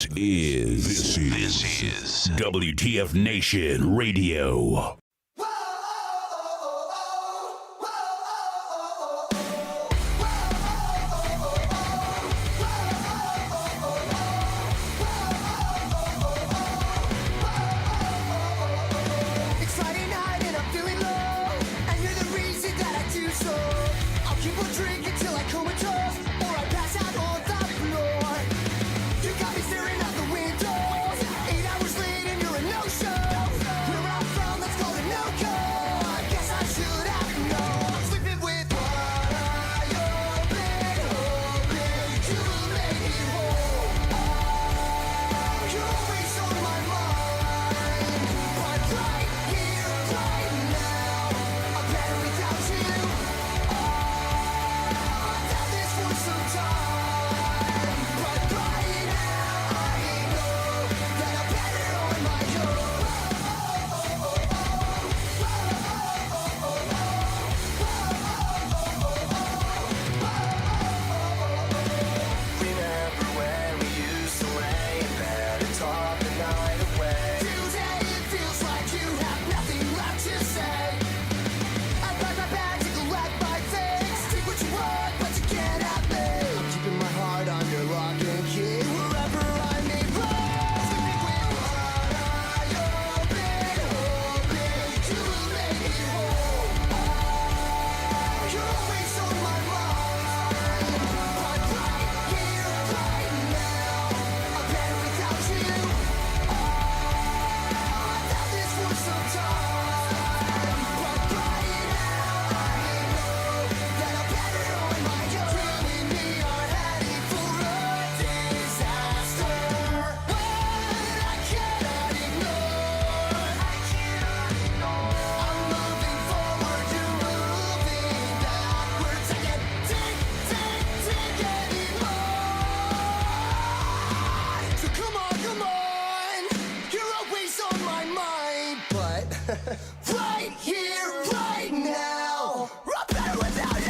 This is WTF Nation Radio. Right here, right now. I'm better without you.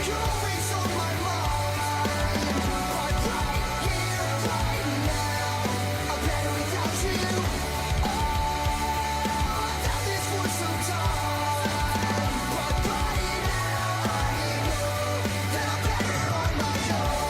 You're always on my mind. But right here, right now. I'm better without you. I've had this for some time. But right now, I know that I'm better on my own.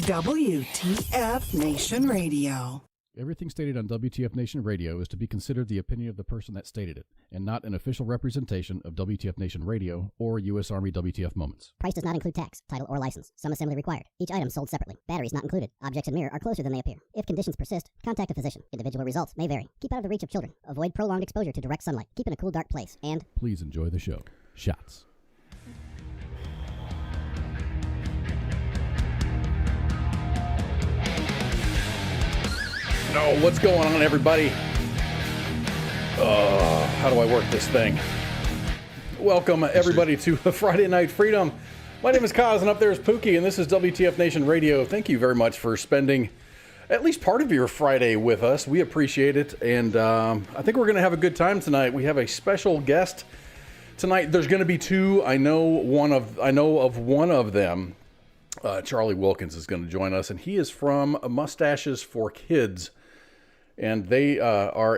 WTF Nation Radio. Everything stated on WTF Nation Radio is to be considered the opinion of the person that stated it, and not an official representation of WTF Nation Radio or U.S. Army WTF Moments. Price does not include tax, title, or license. Some assembly required. Each item sold separately. Batteries not included. Objects in mirror are closer than they appear. If conditions persist, contact a physician. Individual results may vary. Keep out of the reach of children. Avoid prolonged exposure to direct sunlight. Keep in a cool, dark place. And please enjoy the show. Shots. Oh, what's going on, everybody? How do I work this thing? Welcome, everybody, to Friday Night Freedom. My name is KOZ, and up there is Pooky, and this is WTF Nation Radio. Thank you very much for spending at least part of your Friday with us. We appreciate it, and I think we're going to have a good time tonight. We have a special guest tonight. There's going to be two. I know of one of them. Charlie Wilkins is going to join us, and he is from Mustaches For Kids. And they are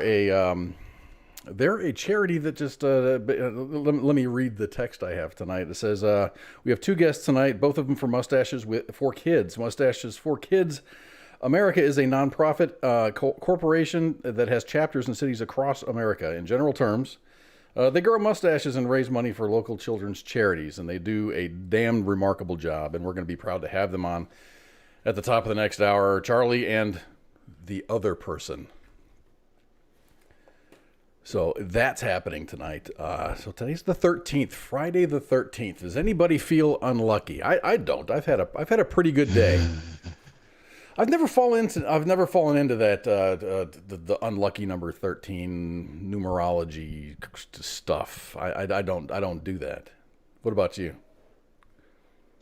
they're a charity that just, let me read the text I have tonight. It says, we have two guests tonight, both of them from Mustaches For Kids. Mustaches For Kids America is a nonprofit corporation that has chapters in cities across America. In general terms, they grow mustaches and raise money for local children's charities, and they do a damn remarkable job, and we're going to be proud to have them on at the top of the next hour. Charlie and the other person. So that's happening tonight. So today's the 13th, Friday the 13th. Does anybody feel unlucky? I don't. I've had a pretty good day. I've never fallen into that the unlucky number 13 numerology stuff. I don't do that. What about you?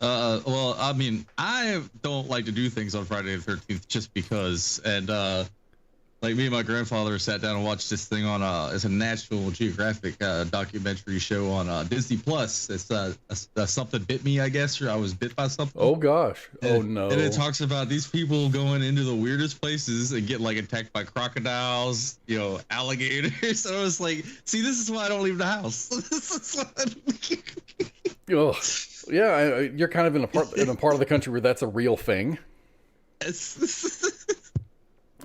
Well, I mean, I don't like to do things on Friday the 13th just because, and like me and my grandfather sat down and watched this thing on it's a National Geographic documentary show on Disney Plus. It's something bit me, I guess, or I was bit by something. Oh gosh. Oh no. And it talks about these people going into the weirdest places and get like attacked by crocodiles, you know, alligators. So I was like, see, this is why I don't leave the house. Oh, yeah, you're kind of in a part of the country where that's a real thing.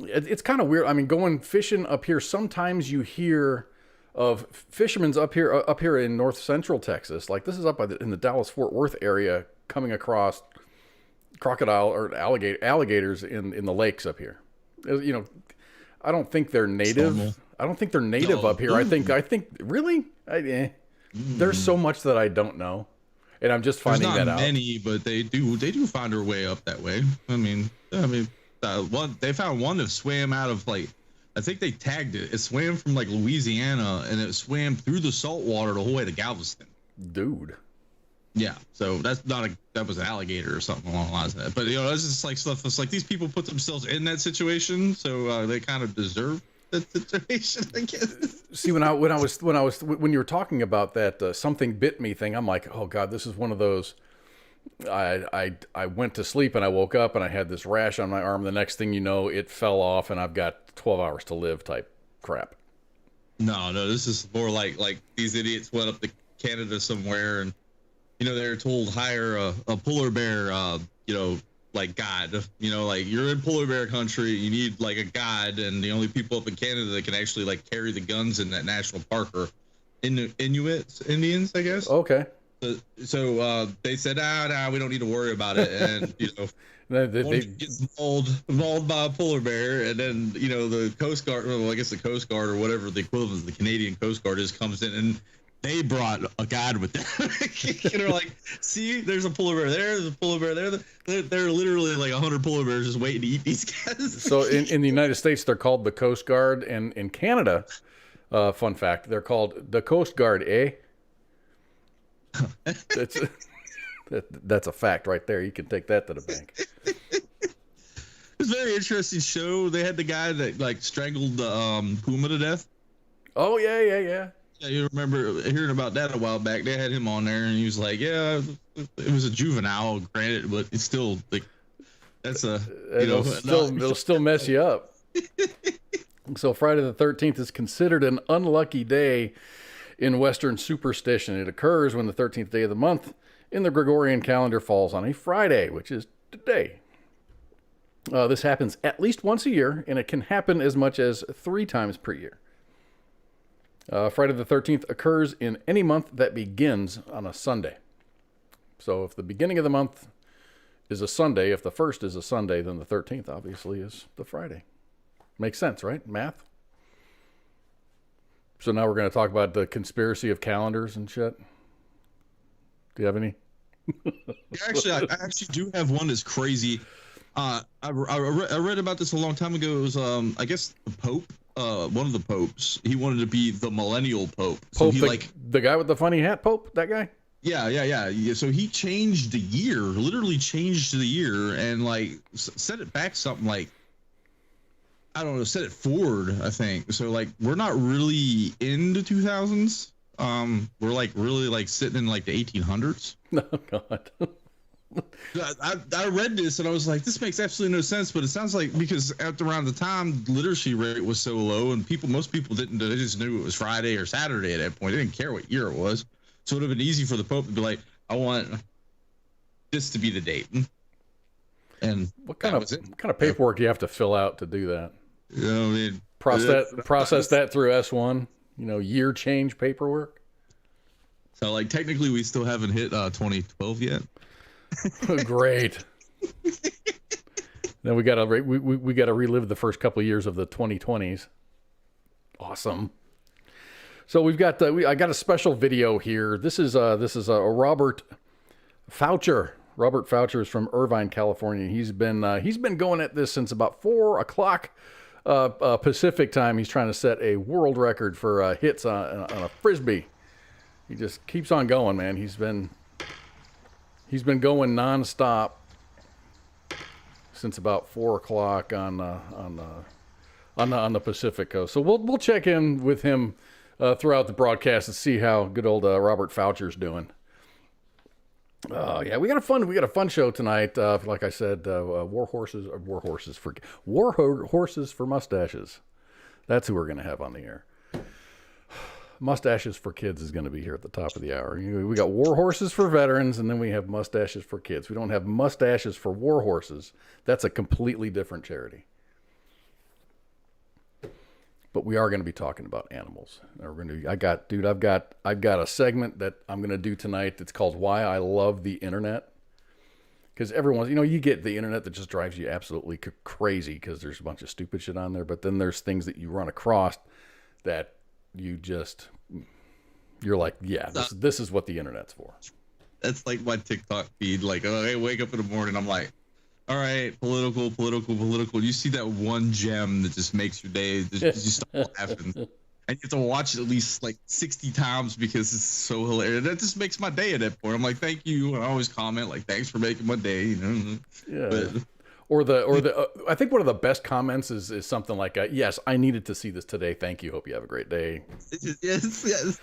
It's kind of weird. I mean, going fishing up here, sometimes you hear of fishermen's up here in north central Texas. Like this is up in the Dallas-Fort Worth area, coming across crocodile or alligators in the lakes up here. You know, I don't think they're native. Normal. I don't think they're native up here. I think really. There's so much that I don't know, and I'm just finding that out. There's not many, but they do find their way up that way. I mean, they found one that swam out of like, I think they tagged it. It swam from like Louisiana and it swam through the salt water the whole way to Galveston. Dude. Yeah, so that was an alligator or something along the lines of that. But you know, that's just like stuff. It's like these people put themselves in that situation, so they kind of deserve that situation, I guess. See, when you were talking about that something bit me thing, I'm like, oh god, this is one of those. I went to sleep and I woke up and I had this rash on my arm. The next thing you know, it fell off and I've got 12 hours to live type crap. No, this is more like these idiots went up to Canada somewhere and, you know, they're told hire a polar bear, you know, like guide. You know, like you're in polar bear country, you need like a guide, and the only people up in Canada that can actually like carry the guns in that national park are Indians, I guess. Okay. So they said, nah, we don't need to worry about it, and you know, they get mauled by a polar bear, and then you know the Coast Guard, well, I guess the Coast Guard or whatever the equivalent of the Canadian Coast Guard is, comes in and they brought a guide with them. And they're like, see, there's a polar bear there, there's a polar bear there. They're literally like 100 polar bears just waiting to eat these guys. So in the United States, they're called the Coast Guard, and in Canada, fun fact, they're called the Coast Guard, eh? That's a fact right there. You can take that to the bank. It's a very interesting show. They had the guy that like strangled the puma to death. Oh yeah. Yeah, you remember hearing about that a while back. They had him on there, and he was like, "Yeah, it was a juvenile, granted, but it's still like that's a it'll still mess you up." So Friday the 13th is considered an unlucky day in Western superstition. It occurs when the 13th day of the month in the Gregorian calendar falls on a Friday, which is today. This happens at least once a year, and it can happen as much as 3 times per year. Friday the 13th occurs in any month that begins on a Sunday. So if the beginning of the month is a Sunday, if the first is a Sunday, then the 13th obviously is the Friday. Makes sense, right? Math? So now we're going to talk about the conspiracy of calendars and shit. Do you have any? Actually, I actually do have one that's crazy. I read about this a long time ago. It was, I guess, the Pope. One of the popes, he wanted to be the millennial pope. So Pope, the guy with the funny hat, Pope, that guy? Yeah. So he changed the year, literally changed the year, and like set it back something like, I don't know, set it forward, I think. So like we're not really in the 2000s. We're like really like sitting in like the 1800s. Oh God. I read this and I was like, this makes absolutely no sense, but it sounds like because at around the time literacy rate was so low and most people didn't, they just knew it was Friday or Saturday at that point. They didn't care what year it was. So it would have been easy for the Pope to be like, I want this to be the date. And what kind of paperwork do you have to fill out to do that? You know, I mean, process that through S1, you know, year change paperwork. So like technically we still haven't hit 2012 yet. Great. Then we gotta relive the first couple of years of the 2020s. Awesome. So we've got I got a special video here. This is a Robert Foucher. Robert Foucher is from Irvine, California. He's been going at this since about 4 o'clock Pacific time. He's trying to set a world record for hits on a frisbee. He just keeps on going, man. He's been going nonstop since about 4 o'clock on the Pacific coast. So we'll check in with him throughout the broadcast and see how good old Robert Foucher's doing. Yeah, we got a fun show tonight. Like I said, war horses for mustaches. That's who we're gonna have on the air. Mustaches for Kids is going to be here at the top of the hour. We got war horses for veterans, and then we have mustaches for kids. We don't have mustaches for war horses. That's a completely different charity. But we are going to be talking about animals. I've got a segment that I'm going to do tonight that's called Why I Love the Internet. Because everyone's, you get the internet that just drives you absolutely crazy because there's a bunch of stupid shit on there. But then there's things that you run across that you're like, yeah, this is what the internet's for. That's like my TikTok feed. Like, I wake up in the morning, I'm like, all right, political. You see that one gem that just makes your day. You start laughing. And you have to watch it at least like 60 times because it's so hilarious. That just makes my day at that point. I'm like, thank you. And I always comment like, thanks for making my day. Yeah. But, Or I think one of the best comments is something like, yes, I needed to see this today. Thank you. Hope you have a great day. Yes.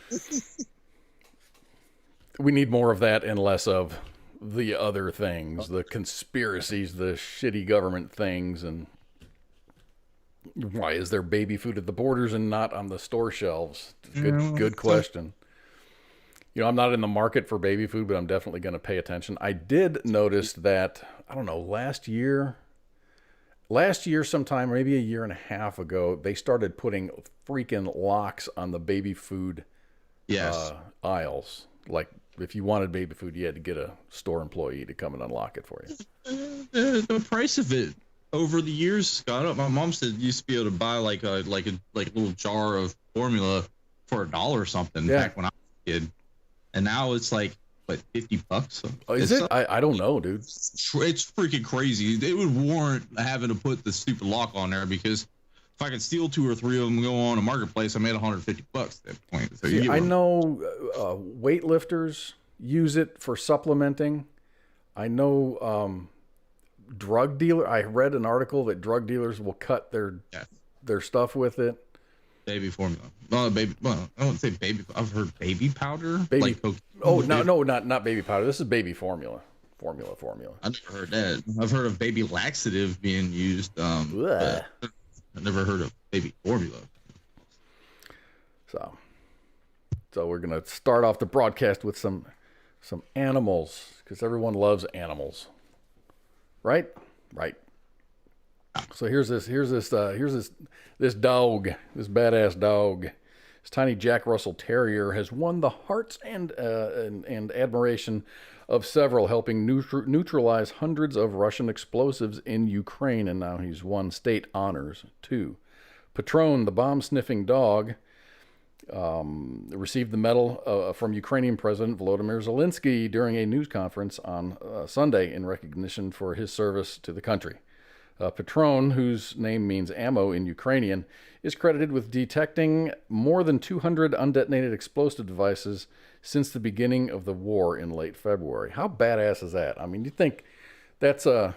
We need more of that and less of the other things, the conspiracies, the shitty government things. And why is there baby food at the borders and not on the store shelves? Good question. I'm not in the market for baby food, but I'm definitely going to pay attention. I did notice that, I don't know, last year sometime, maybe a year and a half ago, they started putting freaking locks on the baby food aisles. Like, if you wanted baby food, you had to get a store employee to come and unlock it for you. The price of it over the years got up. My mom said you used to be able to buy like a little jar of formula for $1 or something back when I was a kid. And now it's like, what, $50? Oh, is it? I don't know, dude. It's freaking crazy. They would warrant having to put the stupid lock on there because if I could steal 2 or 3 of them and go on a marketplace, I made $150 at that point. So I know weightlifters use it for supplementing. I know drug dealer. I read an article that drug dealers will cut their stuff with it. Baby formula. Well, I don't say baby. I've heard baby powder. Baby. No, not baby powder. This is baby formula. Formula. I never heard that. I've heard of baby laxative being used. But I never heard of baby formula. So we're gonna start off the broadcast with some animals because everyone loves animals, right? Right. So here's this dog, this badass dog. This tiny Jack Russell Terrier has won the hearts and admiration of several, helping neutralize hundreds of Russian explosives in Ukraine, and now he's won state honors too. Patron, the bomb-sniffing dog, received the medal from Ukrainian President Volodymyr Zelensky during a news conference on Sunday in recognition for his service to the country. Patron, whose name means ammo in Ukrainian, is credited with detecting more than 200 undetonated explosive devices since the beginning of the war in late February. How badass is that? I mean, you think it's a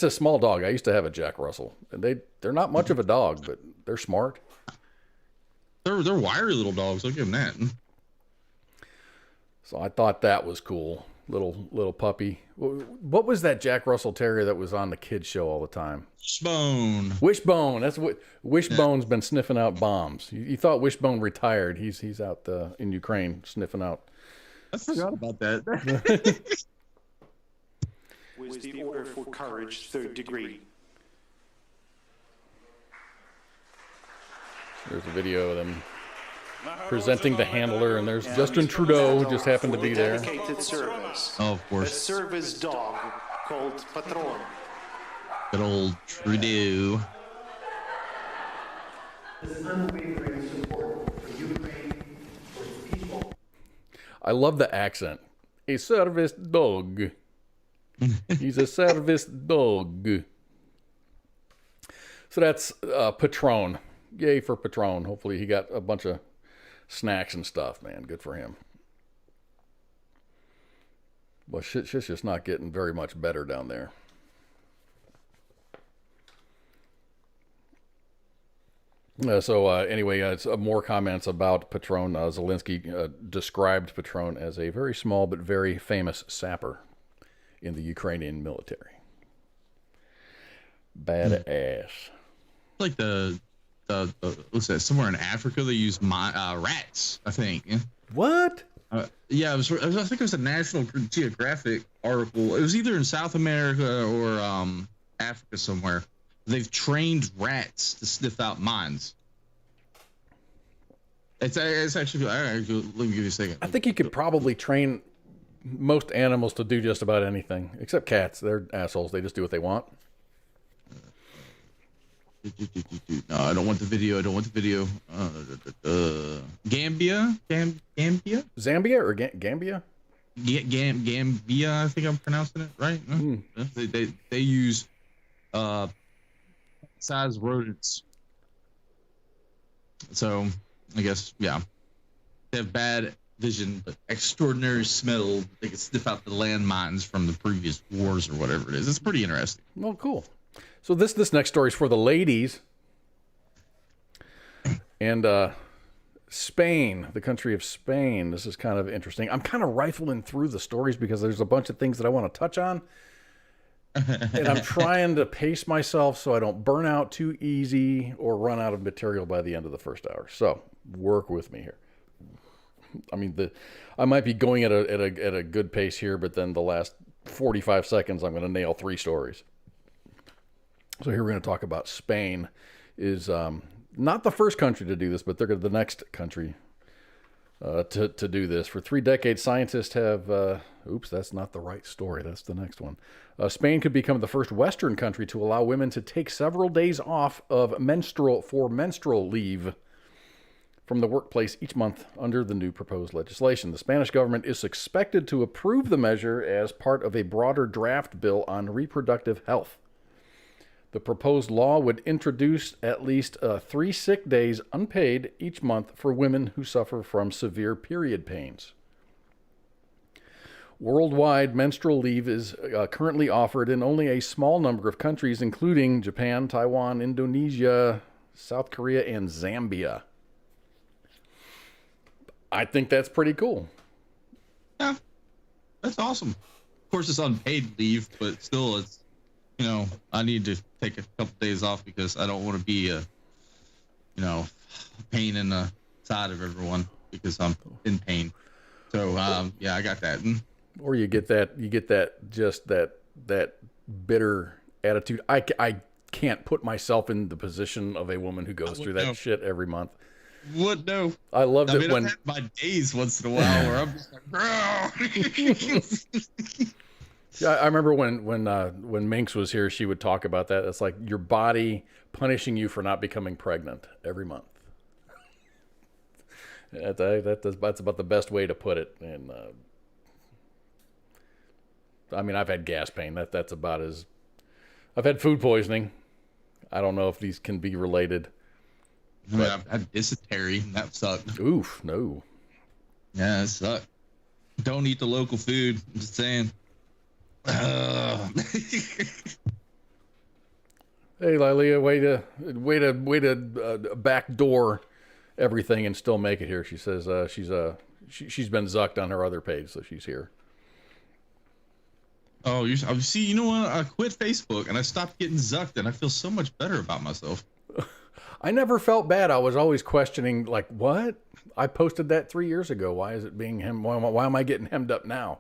small dog. I used to have a Jack Russell, and they're not much of a dog, but they're smart. They're wiry little dogs. I'll give them that. So I thought that was cool. Little puppy. What was that Jack Russell Terrier that was on the kids show all the time? Wishbone. That's what Wishbone's been sniffing out bombs. You thought Wishbone retired. He's out in Ukraine sniffing out. I forgot about that. With the Order for Courage, 3rd degree. There's a video of them presenting the handler, and there's Justin Trudeau just happened to be there. Dedicated service. Oh, of course. A service dog called Patron. Good old Trudeau. Unwavering support for Ukraine, for its people. I love the accent. A service dog. He's a service dog. So that's Patron. Yay for Patron. Hopefully he got a bunch of snacks and stuff, man. Good for him. Well, shit's just not getting very much better down there. Anyway, it's more comments about Patron. Zelensky described Patron as a very small but very famous sapper in the Ukrainian military. Badass. Like the what's that? Somewhere in Africa they use rats, I think. What? Yeah, I think it was a National Geographic article. It was either in South America or Africa somewhere. They've trained rats to sniff out mines. It's actually. Let me give you a second. I think you could probably train most animals to do just about anything, except cats. They're assholes. They just do what they want. No, I don't want the video. Gambia? Gambia? Zambia or Gambia? Gambia, I think I'm pronouncing it right. They use size rodents. So I guess, yeah. They have bad vision, but extraordinary smell. They can sniff out the landmines from the previous wars or whatever it is. It's pretty interesting. Well, cool. So this next story is for the ladies. And Spain, the country of Spain. This is kind of interesting. I'm kind of rifling through the stories because there's a bunch of things that I want to touch on. And I'm trying to pace myself so I don't burn out too easy or run out of material by the end of the first hour. So work with me here. I mean, I might be going at a good pace here, but then the last 45 seconds, I'm going to nail 3 stories. So here we're going to talk about Spain. Is not the first country to do this, but they're the next country to do this. For 3 decades, scientists have... oops, that's not the right story. That's the next one. Spain could become the first Western country to allow women to take several days off of menstrual leave from the workplace each month under the new proposed legislation. The Spanish government is expected to approve the measure as part of a broader draft bill on reproductive health. The proposed law would introduce at least 3 sick days unpaid each month for women who suffer from severe period pains. Worldwide, menstrual leave is currently offered in only a small number of countries, including Japan, Taiwan, Indonesia, South Korea, and Zambia. I think that's pretty cool. Yeah, that's awesome. Of course, it's unpaid leave, but still, it's, I need to take a couple days off because I don't want to be a pain in the side of everyone because I'm in pain. So, yeah, I got that. Or you get that bitter attitude. I can't put myself in the position of a woman who goes through that shit every month. What? No. I loved it when I've had my days once in a while where I'm just like, bro. Yeah, I remember when Minx was here, she would talk about that. It's like your body punishing you for not becoming pregnant every month. That's about the best way to put it. And I mean, I've had gas pain. That's about as. I've had food poisoning. I don't know if these can be related. I mean, I've had dysentery. That sucked. Oof, no. Yeah, it sucked. Don't eat the local food. I'm just saying. Hey, Lilia, way to backdoor everything and still make it here. She says she's been zucked on her other page, so she's here. Oh, see, you know what? I quit Facebook and I stopped getting zucked, and I feel so much better about myself. I never felt bad. I was always questioning, like, what? I posted that 3 years ago. Why is it being hemmed? Why am I getting hemmed up now?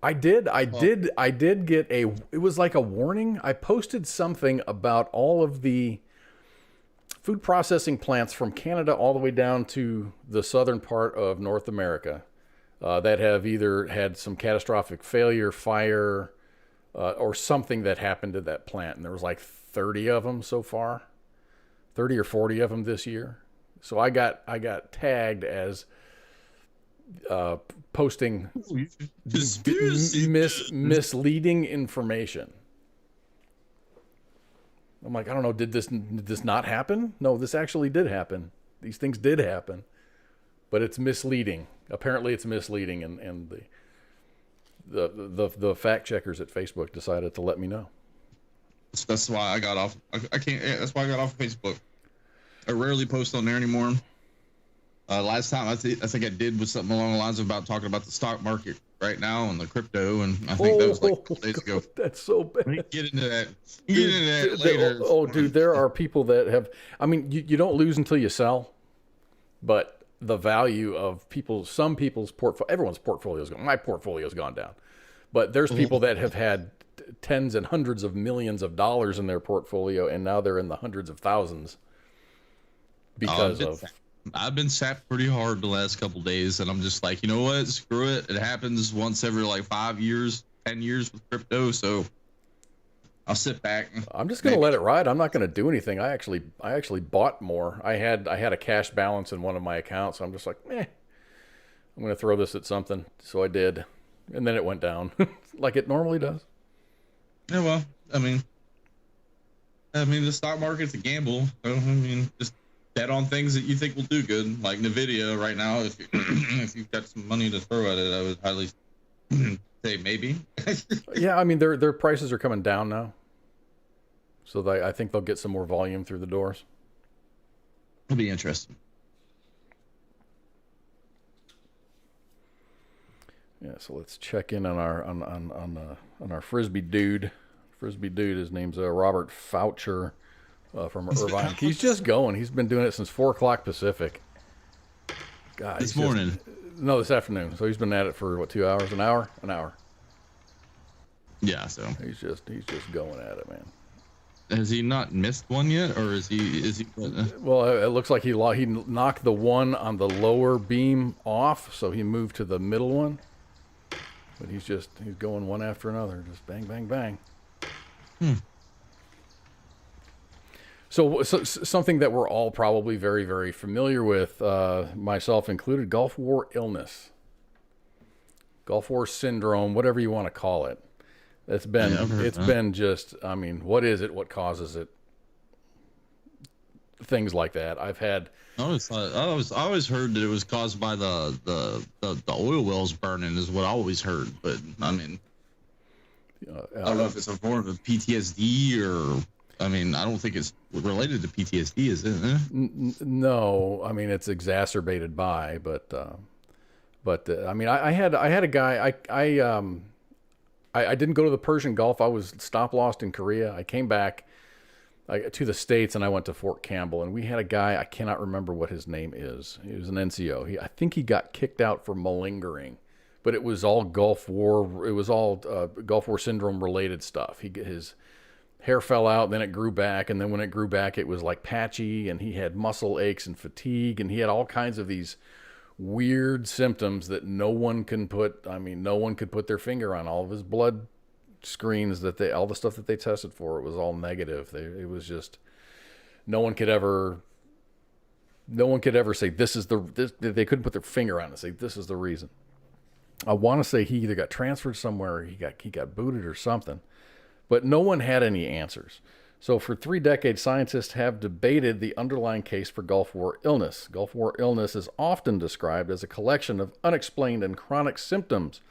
I did get it was like a warning. I posted something about all of the food processing plants from Canada all the way down to the southern part of North America that have either had some catastrophic failure, fire, or something that happened to that plant. And there was like 30 of them so far, 30 or 40 of them this year. So I got tagged as posting misleading information. I'm like, I don't know, did this not happen? No, this actually did happen. These things did happen, but it's misleading. Apparently it's misleading, and the fact checkers at Facebook decided to let me know. That's why I got off. I can't. That's why I got off of Facebook. I rarely post on there anymore. Last time I think I did was something along the lines of about talking about the stock market right now and the crypto, and I think that was like a couple days ago. That's so bad. Get into that. Get into that later. Dude, there are people that have. I mean, you don't lose until you sell, but the value of some people's portfolio, everyone's portfolio's gone. My portfolio's gone down, but there's people that have had tens and hundreds of millions of dollars in their portfolio, and now they're in the hundreds of thousands because I've been sapped pretty hard the last couple days, and I'm just like, you know what? Screw it. It happens once every like 5 years, 10 years with crypto, so I'll sit back. I'm just going to let it ride. I'm not going to do anything. I actually bought more. I had a cash balance in one of my accounts, so I'm just like, I'm going to throw this at something. So I did, and then it went down like it normally does. Yeah, well, I mean, the stock market's a gamble. So, I mean, just bet on things that you think will do good, like Nvidia right now. If you've got some money to throw at it, I would highly say maybe. Yeah, I mean their prices are coming down now, so I think they'll get some more volume through the doors. It'll be interesting. Yeah, so let's check in on our frisbee dude. Frisbee dude, his name's Robert Foucher. From Irvine. He's just going. He's been doing it since 4 o'clock Pacific. God, this morning? No, this afternoon. So he's been at it for what, 2 hours? An hour? Yeah, so he's just going at it, man. Has he not missed one yet, or is he? Well, it looks like he knocked the one on the lower beam off, so he moved to the middle one. But he's going one after another, just bang, bang, bang. So something that we're all probably very, very familiar with, myself included, Gulf War illness, Gulf War syndrome, whatever you want to call it. It's been just, I mean, what is it? What causes it? Things like that. I've had. I always heard that it was caused by the oil wells burning is what I always heard. But I mean, I don't know if it's a form of PTSD or. I mean, I don't think it's related to PTSD, is it? No, I mean it's exacerbated by, but I mean, I had a guy. I didn't go to the Persian Gulf. I was stop lost in Korea. I came back to the States, and I went to Fort Campbell, and we had a guy. I cannot remember what his name is. He was an NCO. I think he got kicked out for malingering, but it was all Gulf War. It was all Gulf War syndrome related stuff. His hair fell out, then it grew back, and then when it grew back, it was like patchy, and he had muscle aches and fatigue, and he had all kinds of these weird symptoms that no one could put their finger on. All of his blood screens all the stuff that they tested for, it was all negative. It was just, no one could ever say they couldn't put their finger on it and say this is the reason. I want to say he either got transferred somewhere or he got booted or something. But no one had any answers. So for 3 decades, scientists have debated the underlying case for Gulf War illness. Gulf War illness is often described as a collection of unexplained and chronic symptoms,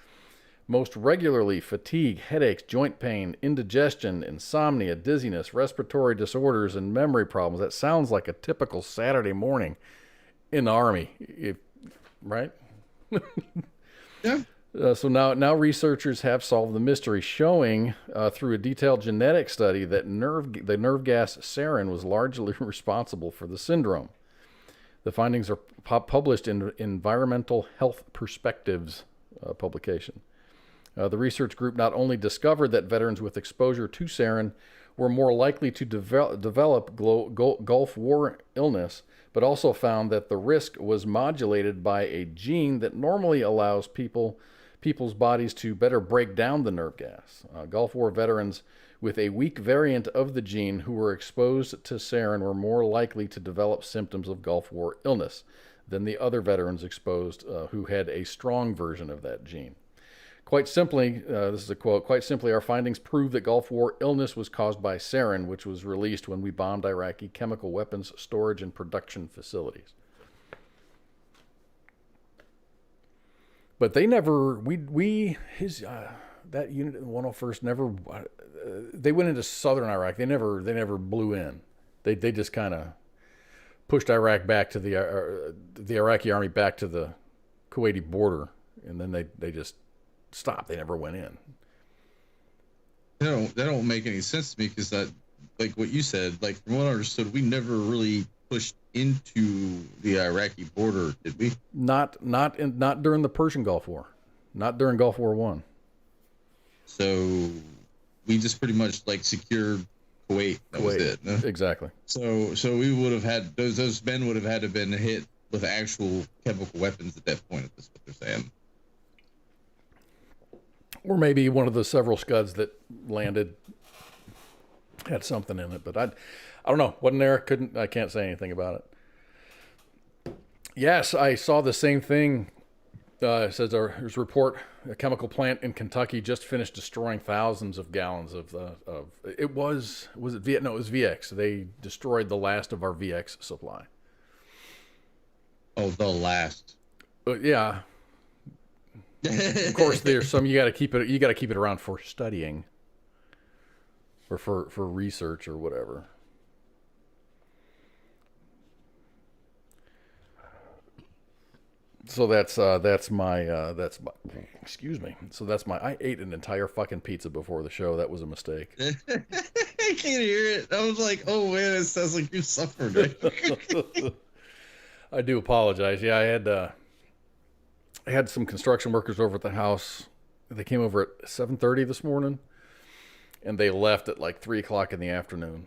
most regularly fatigue, headaches, joint pain, indigestion, insomnia, dizziness, respiratory disorders, and memory problems. That sounds like a typical Saturday morning in the Army, right? Yeah. So now researchers have solved the mystery, showing through a detailed genetic study that the nerve gas sarin was largely responsible for the syndrome. The findings are published in Environmental Health Perspectives publication. The research group not only discovered that veterans with exposure to sarin were more likely to develop Gulf War illness, but also found that the risk was modulated by a gene that normally allows people people's bodies to better break down the nerve gas. Gulf War veterans with a weak variant of the gene who were exposed to sarin were more likely to develop symptoms of Gulf War illness than the other veterans exposed who had a strong version of that gene. Quite simply, this is a quote, quite simply, our findings prove that Gulf War illness was caused by sarin, which was released when we bombed Iraqi chemical weapons storage and production facilities. But they never, that unit in the 101st never, they went into southern Iraq. They never blew in. They just kind of pushed Iraq back to the Iraqi army back to the Kuwaiti border, and then they just stopped. They never went in. That don't make any sense to me, because that, like what you said, like from what I understood, we never really pushed into the Iraqi border, did we? Not during the Persian Gulf War, not during Gulf War I. So we just pretty much like secured Kuwait. That was it. No? Exactly. So we would have had those men would have had to have been hit with actual chemical weapons at that point. That's what they're saying. Or maybe one of the several Scuds that landed had something in it, but I don't know. Wasn't there? I can't say anything about it. Yes, I saw the same thing. It says there's a report: a chemical plant in Kentucky just finished destroying thousands of gallons of it was it Viet? No, it was VX. They destroyed the last of our VX supply. Oh, the last. Yeah. Of course, there's some you got to keep it around for studying, or for research or whatever. So that's my excuse me. So that's my. I ate an entire fucking pizza before the show. That was a mistake. I can't hear it. I was like, oh man, it sounds like you suffered. I do apologize. Yeah, I had some construction workers over at the house. They came over at 7:30 this morning, and they left at like 3 o'clock in the afternoon.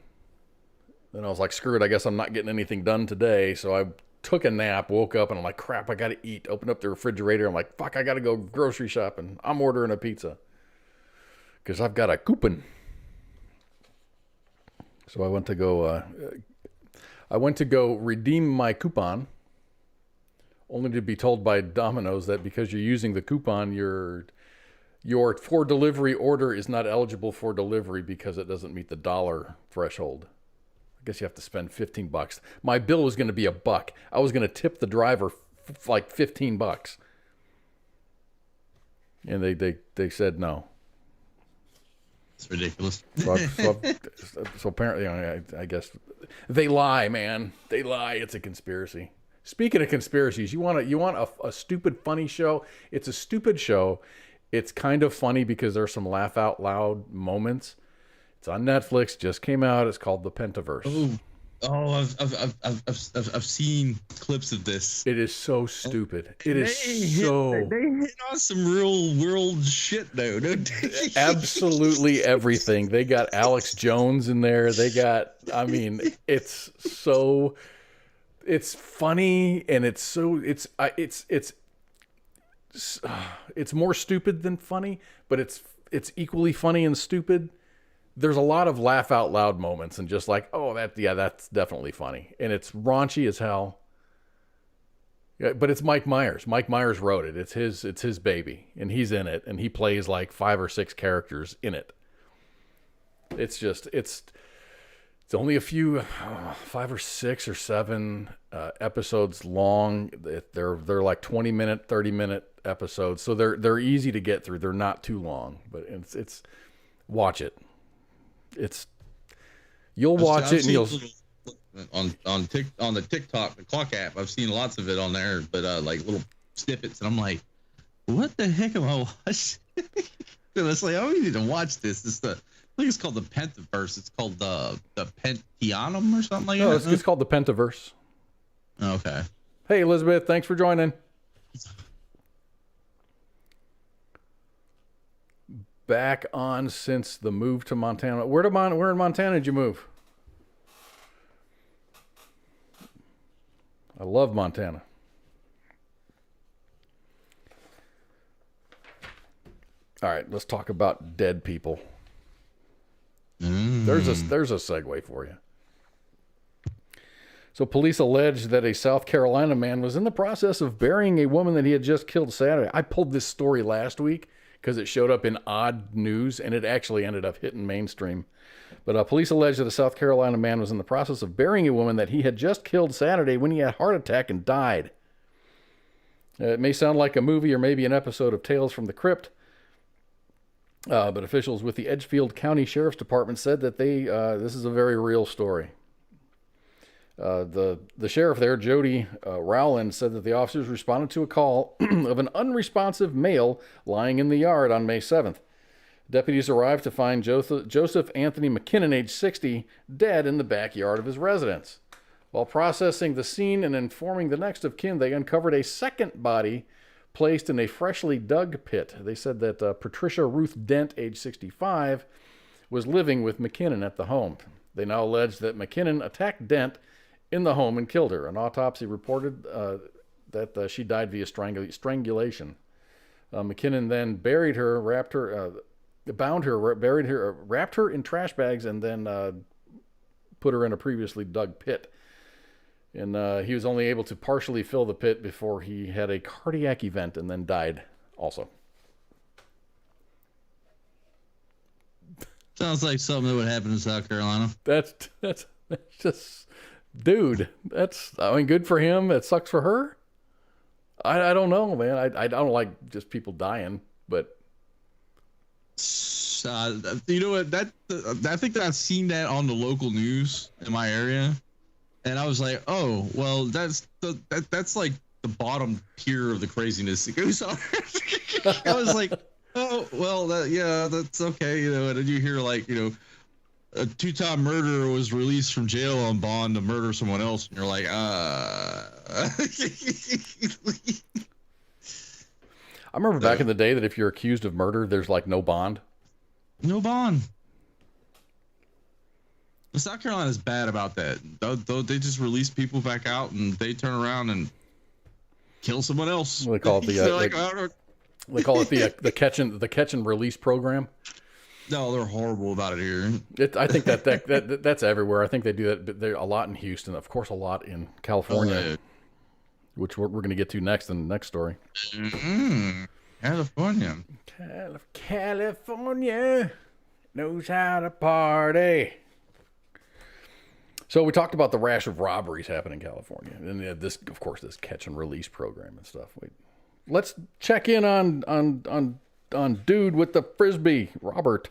Then I was like, screw it, I guess I'm not getting anything done today. So I took a nap, woke up, and I'm like, crap, I got to eat. Opened up the refrigerator. I'm like, fuck, I got to go grocery shopping. I'm ordering a pizza because I've got a coupon. So I went to go redeem my coupon, only to be told by Domino's that because you're using the coupon, your for delivery order is not eligible for delivery because it doesn't meet the $1 threshold. I guess you have to spend $15. My bill was going to be $1. I was going to tip the driver like $15, and they said no. It's ridiculous. So apparently, I guess they lie, man. They lie. It's a conspiracy. Speaking of conspiracies, you want a stupid funny show? It's a stupid show. It's kind of funny because there's some laugh out loud moments. It's on Netflix. Just came out. It's called The Pentaverse. I've seen clips of this. It is so stupid. They hit on some real world shit though. Absolutely everything. They got Alex Jones in there. It's funny, and it's more stupid than funny, but it's equally funny and stupid. There's a lot of laugh out loud moments, and just like, oh, that's definitely funny, and it's raunchy as hell. Yeah, but it's Mike Myers. Mike Myers wrote it. It's his baby, and he's in it, and he plays like 5 or 6 characters in it. It's only a few, 5 or 6 or 7 episodes long. They're like 20-minute, 30-minute episodes, so they're easy to get through. They're not too long, but it's watch it. You'll watch it and you'll on the TikTok, the clock app. I've seen lots of it on there, but like little snippets, and I'm like, what the heck am I watching? It's like, I don't need to watch this. I think it's called the Pentaverse. It's called the Pentianum or something like that. It's called the Pentaverse. Okay. Hey, Elizabeth, thanks for joining. Back on since the move to Montana. Where in Montana did you move? I love Montana. All right, let's talk about dead people. There's a segue for you. So police allege that a South Carolina man was in the process of burying a woman that he had just killed Saturday. I pulled this story last week because it showed up in odd news, and it actually ended up hitting mainstream. But police allege that a South Carolina man was in the process of burying a woman that he had just killed Saturday when he had a heart attack and died. It may sound like a movie or maybe an episode of Tales from the Crypt, but officials with the Edgefield County Sheriff's Department said that this is a very real story. The sheriff there, Jody Rowland, said that the officers responded to a call of an unresponsive male lying in the yard on May 7th. Deputies arrived to find Joseph Anthony McKinnon, age 60, dead in the backyard of his residence. While processing the scene and informing the next of kin, they uncovered a second body placed in a freshly dug pit. They said that Patricia Ruth Dent, age 65, was living with McKinnon at the home. They now allege that McKinnon attacked Dent in the home and killed her. An autopsy reported that she died via strangulation. McKinnon then buried her, wrapped her in trash bags, and then put her in a previously dug pit. And he was only able to partially fill the pit before he had a cardiac event and then died also. Sounds like something that would happen in South Carolina. That's just, dude, good for him. It sucks for her. I don't know, man. I don't like just people dying, but you know what? I think that I've seen that on the local news in my area. And I was like, oh, well, that's like the bottom tier of the craziness that goes on. I was like, oh, well, that's okay. And then you hear like, a two-time murderer was released from jail on bond to murder someone else. And you're like, I remember back in the day that if you're accused of murder, there's like no bond. No bond. South Carolina is bad about that. They just release people back out and they turn around and kill someone else. They call it they call it the catch and release program. No, they're horrible about it here. I think that's everywhere. I think they do that. But they're a lot in Houston, of course, a lot in California, which we're going to get to next in the next story. Mm-hmm. California knows how to party. So we talked about the rash of robberies happening in California, and this catch and release program and stuff. Let's check in on dude with the frisbee, Robert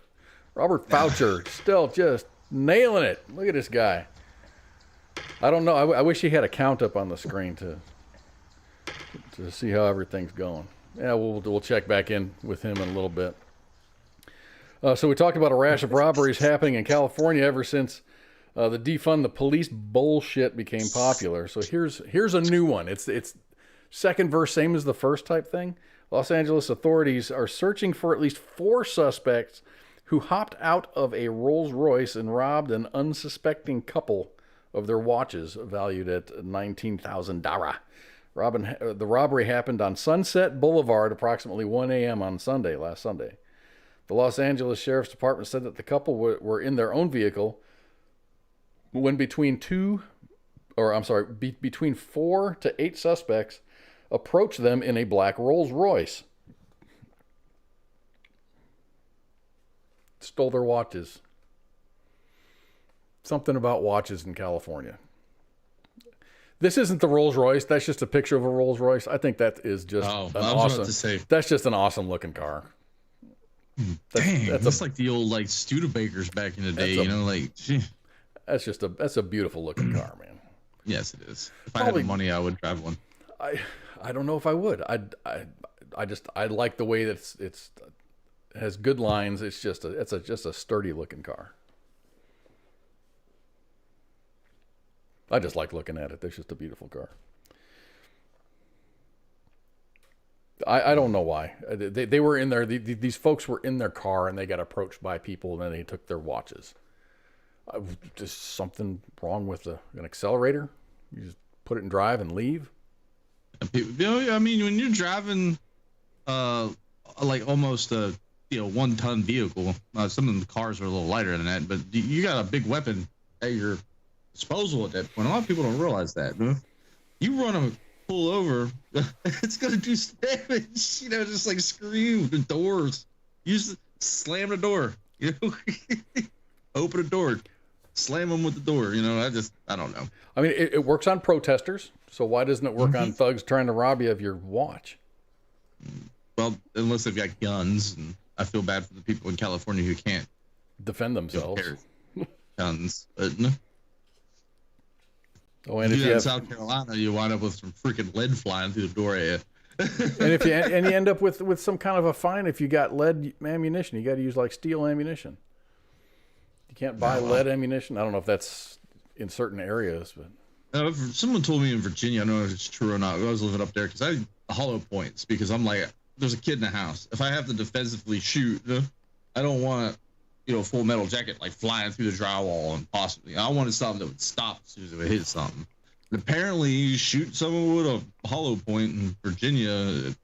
Foucher, still just nailing it. Look at this guy. I don't know. I wish he had a count up on the screen to see how everything's going. Yeah, we'll check back in with him in a little bit. So we talked about a rash of robberies happening in California ever since the defund the police bullshit became popular. So here's a new one. It's second verse, same as the first type thing. Los Angeles authorities are searching for at least 4 suspects who hopped out of a Rolls Royce and robbed an unsuspecting couple of their watches valued at $19,000. The robbery happened on Sunset Boulevard approximately 1 a.m. on last Sunday. The Los Angeles Sheriff's Department said that the couple were in their own vehicle when between 4 to 8 suspects approached them in a black Rolls Royce. Stole their watches. Something about watches in California. This isn't the Rolls Royce. That's just a picture of a Rolls Royce. I think that is just that's just an awesome looking car. That's like the old Studebakers back in the day. That's a beautiful looking car, man. Yes, it is. If I had the money, I would drive one. I don't know if I would. I like the way that it has good lines. It's just a sturdy looking car. I just like looking at it. It's just a beautiful car. I don't know why. They were in there. These folks were in their car and they got approached by people and then they took their watches. Just something wrong with an accelerator? You just put it in drive and leave? I mean, when you're driving, almost a 1-ton vehicle. Some of the cars are a little lighter than that, but you got a big weapon at your disposal at that point. A lot of people don't realize that. Huh? You run a pull over, it's gonna do some damage. You know, just like screw the doors. Slam the door. You know, open a door, slam them with the door. You know, I don't know. I mean, it works on protesters, so why doesn't it work on thugs trying to rob you of your watch? Well, unless they've got guns, and I feel bad for the people in California who can't defend themselves. Guns, but no. Oh, and if you in have, South Carolina, you wind up with some freaking lead flying through the door at you. and you end up with some kind of a fine if you got lead ammunition. You got to use like steel ammunition. You can't buy lead ammunition. I don't know if that's in certain areas, but someone told me in Virginia. I don't know if it's true or not. I was living up there because I hollow points because I'm like, there's a kid in the house. If I have to defensively shoot, I don't want Full Metal Jacket like flying through the drywall and possibly. I wanted something that would stop as soon as it hit something. And apparently, you shoot someone with a hollow point in Virginia,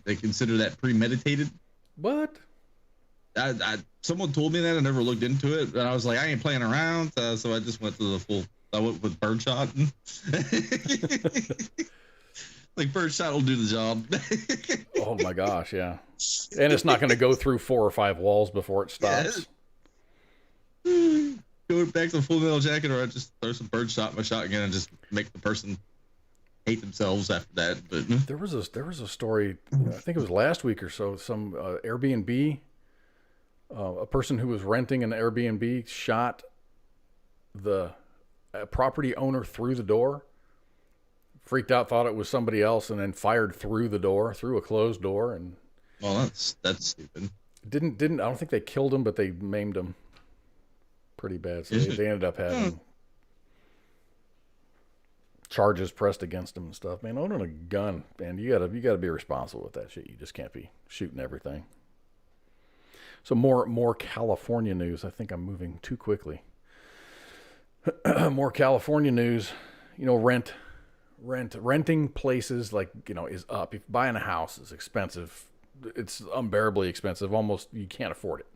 they consider that premeditated. What? Someone told me that. I never looked into it, and I was like, I ain't playing around. So I just went to the full. I went with birdshot. Like birdshot will do the job. Oh my gosh, yeah. And it's not going to go through 4 or 5 walls before it stops. Yeah. Go back to Full Metal Jacket, or I just throw some birdshot in my shotgun and just make the person hate themselves after that. But there was a story. I think it was last week or so. Some Airbnb. A person who was renting an Airbnb shot the property owner through the door. Freaked out, thought it was somebody else, and then fired through the door, through a closed door, and well, that's stupid. Didn't I don't think they killed him, but they maimed him pretty bad. So they ended up having charges pressed against him and stuff. Man, owning a gun, man, you gotta be responsible with that shit. You just can't be shooting everything. So more California news. I think I'm moving too quickly. More California news. Renting places is up. If buying a house is expensive, it's unbearably expensive. Almost you can't afford it.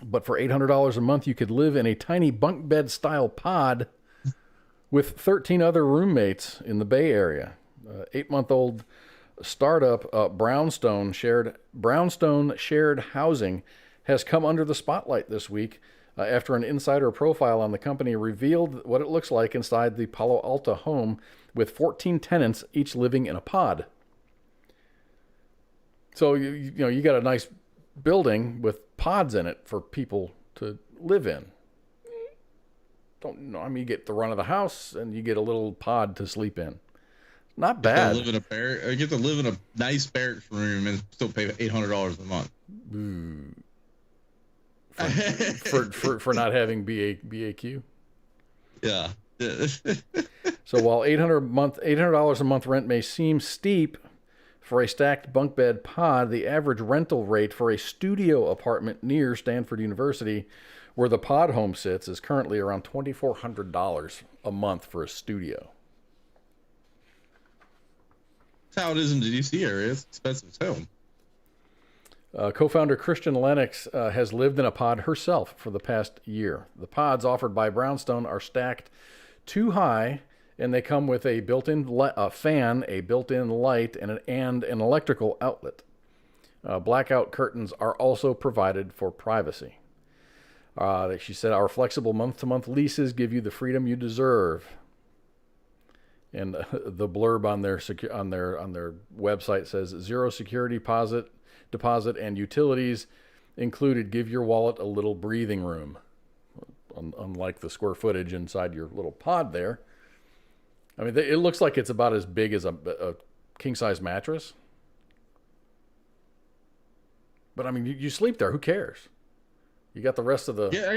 But for $800 a month, you could live in a tiny bunk bed style pod with 13 other roommates in the Bay Area. 8-month-old startup Brownstone Shared Housing has come under the spotlight this week after an insider profile on the company revealed what it looks like inside the Palo Alto home with 14 tenants, each living in a pod. So you got a nice building with pods in it for people to live in. You get the run of the house and you get a little pod to sleep in. Not bad. You get to live in a nice barracks room and still pay $800 a month. Ooh. For not having BAQ. Yeah. So while $800 a month rent may seem steep for a stacked bunk bed pod, the average rental rate for a studio apartment near Stanford University, where the pod home sits, is currently around $2,400 a month for a studio. That's how it is in the DC area. It's expensive as hell. Co-founder Christian Lennox has lived in a pod herself for the past year. The pods offered by Brownstone are stacked too high, and they come with a built-in fan, a built-in light, and an electrical outlet. Blackout curtains are also provided for privacy. She said, "Our flexible month-to-month leases give you the freedom you deserve." And the blurb on their website says, "Zero security deposit and utilities included. Give your wallet a little breathing room." Unlike the square footage inside your little pod there. I mean, it looks like it's about as big as a king-size mattress. But I mean, you sleep there. Who cares? You got the rest of the... Yeah,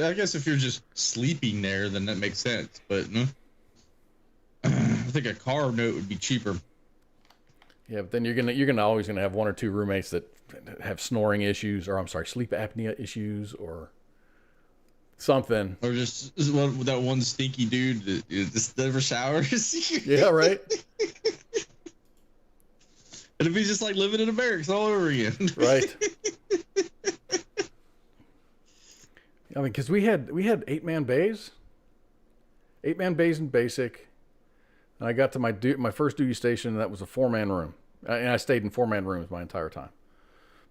I guess if you're just sleeping there, then that makes sense. But I think a car note would be cheaper. Yeah, but then you're always gonna have one or two roommates that have snoring issues, or sleep apnea issues, or something. Or just that one stinky dude that just never showers. Yeah, right. It'd be just like living in a barracks all over again. Right. I mean, because we had 8-man bays. 8-man bays in basic. And I got to my first duty station, and that was a 4-man room. And I stayed in 4-man rooms my entire time.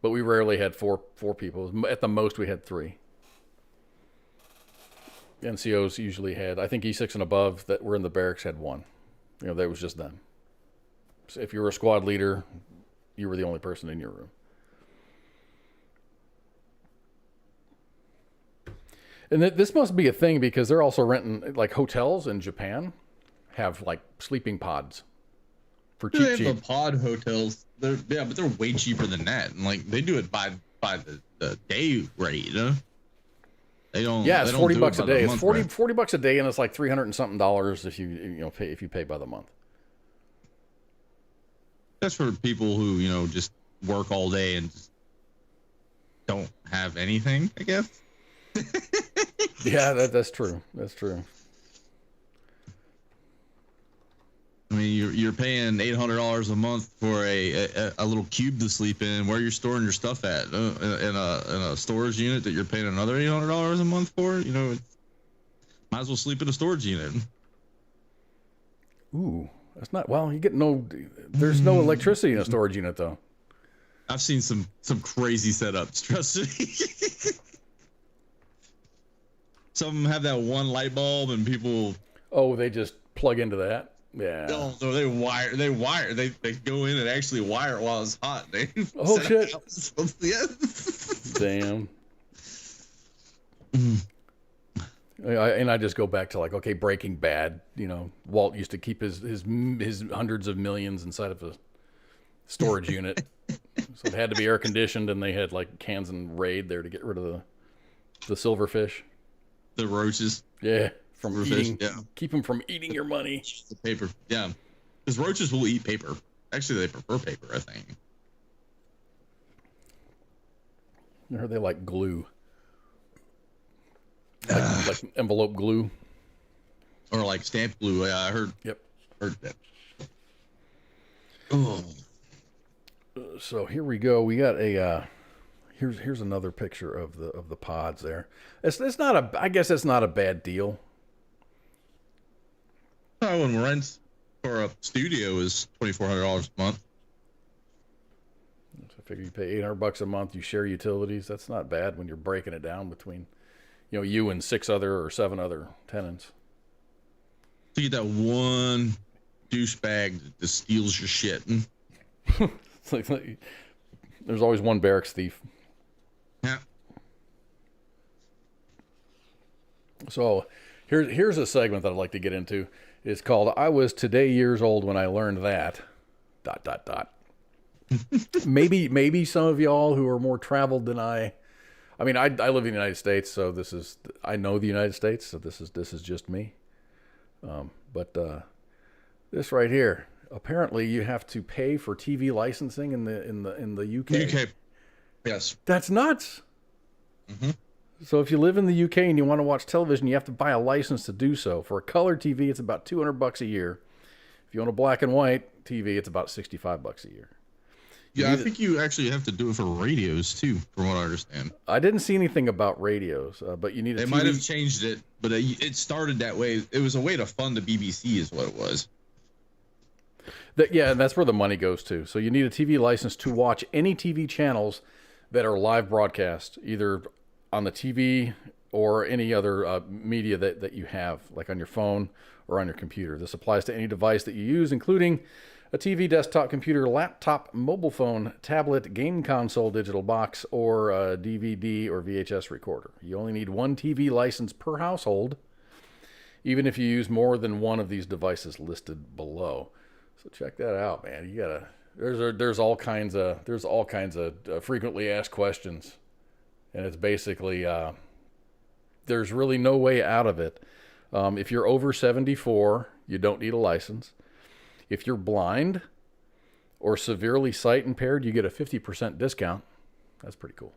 But we rarely had four people. At the most, we had 3. NCOs usually had, I think E6 and above that were in the barracks had 1. You know, that was just them. So if you were a squad leader, you were the only person in your room. And this must be a thing because they're also renting, like hotels in Japan have like sleeping pods for cheap. They have the pod hotels. But they're way cheaper than that. And like they do it by the day rate, you know? They don't. Yeah, it's $40 a day. It's $40 a day, and it's like $300 and something if you pay by the month. That's for people who just work all day and just don't have anything, I guess. Yeah, that's true. That's true. I mean, you're paying $800 a month for a little cube to sleep in. Where you're storing your stuff at in a storage unit that you're paying another $800 a month for. Might as well sleep in a storage unit. Ooh, that's not. Well, you get there's no electricity in a storage unit though. I've seen some crazy setups. Trust me. Some of them have that one light bulb, and people. Oh, they just plug into that. Yeah. No, they go in and actually wire it while it's hot. Oh shit! Yeah. Damn. I just go back to like, okay, Breaking Bad. Walt used to keep his hundreds of millions inside of a storage unit, so it had to be air conditioned, and they had like cans and Raid there to get rid of the silverfish, the roaches. Yeah. From eating, keep them from eating your money. The paper, yeah, because roaches will eat paper. Actually, they prefer paper, I think. Or they like glue, like envelope glue, or like stamp glue. Yeah, I heard. Yep, heard that. Oh. So here we go. We got a. Here's another picture of the pods. There, it's not a. I guess it's not a bad deal. When rent for a studio is $2,400 a month. So I figure you pay $800 a month. You share utilities. That's not bad when you're breaking it down between, you and 6 other or 7 other tenants. So you get that one douchebag that just steals your shit. It's like there's always one barracks thief. Yeah. So here's a segment that I'd like to get into. It's called "I was today years old when I learned that." ... Maybe some of y'all who are more traveled than I mean, I live in the United States, so I know the United States, so this is just me. But this right here, apparently you have to pay for TV licensing in the UK. UK, yes. That's nuts. Mm-hmm. So if you live in the UK and you want to watch television, you have to buy a license to do so. For a color TV, it's about $200 a year. If you want a black and white TV, it's about $65 a year. I think you actually have to do it for radios too, from what I understand. I didn't see anything about radios, but you need a TV. They might have changed it, but it started that way. It was a way to fund the BBC is what it was. And that's where the money goes to. So you need a TV license to watch any TV channels that are live broadcast, either on the TV or any other media that you have, like on your phone or on your computer. This applies to any device that you use, including a TV, desktop computer, laptop, mobile phone, tablet, game console, digital box, or a DVD or VHS recorder. You only need one TV license per household, even if you use more than one of these devices listed below. So check that out, man. You gotta. There's all kinds of frequently asked questions. And it's basically, there's really no way out of it. If you're over 74, you don't need a license. If you're blind or severely sight impaired, you get a 50% discount. That's pretty cool.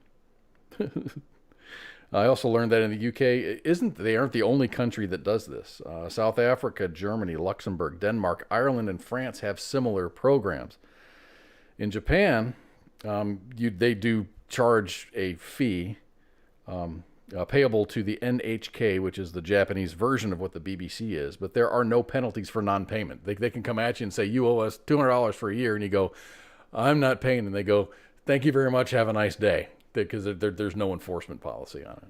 I also learned that in the UK, they aren't the only country that does this. South Africa, Germany, Luxembourg, Denmark, Ireland, and France have similar programs. In Japan, they do charge a fee payable to the NHK, which is the Japanese version of what the BBC is. But there are no penalties for non-payment. They can come at you and say, you owe us $200 for a year. And you go, I'm not paying. And they go, thank you very much. Have a nice day. Because there's no enforcement policy on it.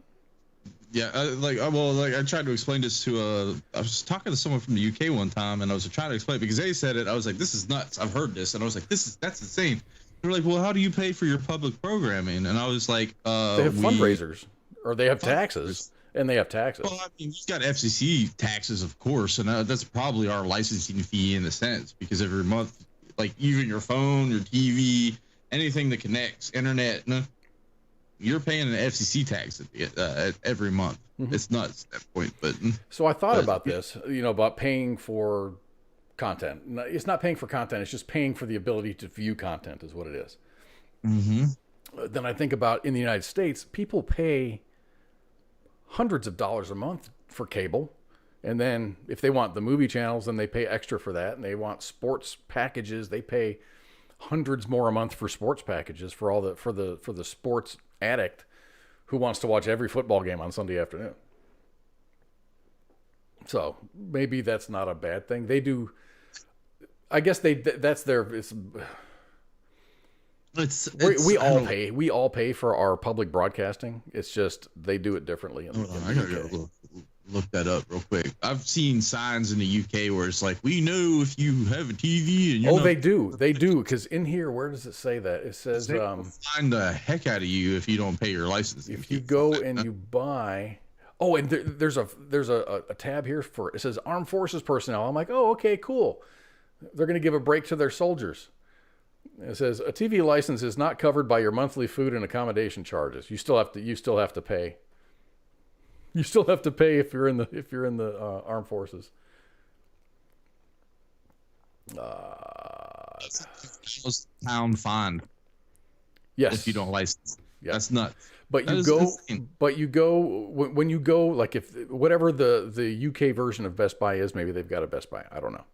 Yeah, I tried to explain this to I was talking to someone from the UK one time, and I was trying to explain it because they said it. I was like, "This is nuts. I've heard this," and I was like, that's insane." They were like, "Well, how do you pay for your public programming?" And I was like, "They have fundraisers, or they have taxes, and they have taxes." Well, I mean, you've got FCC taxes, of course, and that's probably our licensing fee in a sense, because every month, like even your phone, your TV, anything that connects, internet. You're paying an FCC tax every month. Mm-hmm. It's nuts at that point. But so I thought about this, about paying for content. It's not paying for content. It's just paying for the ability to view content is what it is. Mm-hmm. Then I think about in the United States, people pay hundreds of dollars a month for cable. And then if they want the movie channels, then they pay extra for that. And they want sports packages. They pay hundreds more a month for sports packages for the sports addict who wants to watch every football game on Sunday afternoon. So maybe that's not a bad thing. They do. I guess that's their. We all pay for our public broadcasting. It's just they do it differently. I gotta go look that up real quick. I've seen signs in the UK where it's like, we know if you have a TV and you're they do because in here, where does it say that? It says find the heck out of you if you don't pay your license. If you go and you buy, and there's a tab here for it says Armed Forces personnel. I'm like, oh, okay, cool. They're going to give a break to their soldiers. It says a TV license is not covered by your monthly food and accommodation charges. You still have to pay. You still have to pay if you're in the armed forces. Pound fine. Yes. If you don't license. Yes. That's nuts. But you go when you go, like if whatever the UK version of Best Buy is, maybe they've got a Best Buy. I don't know.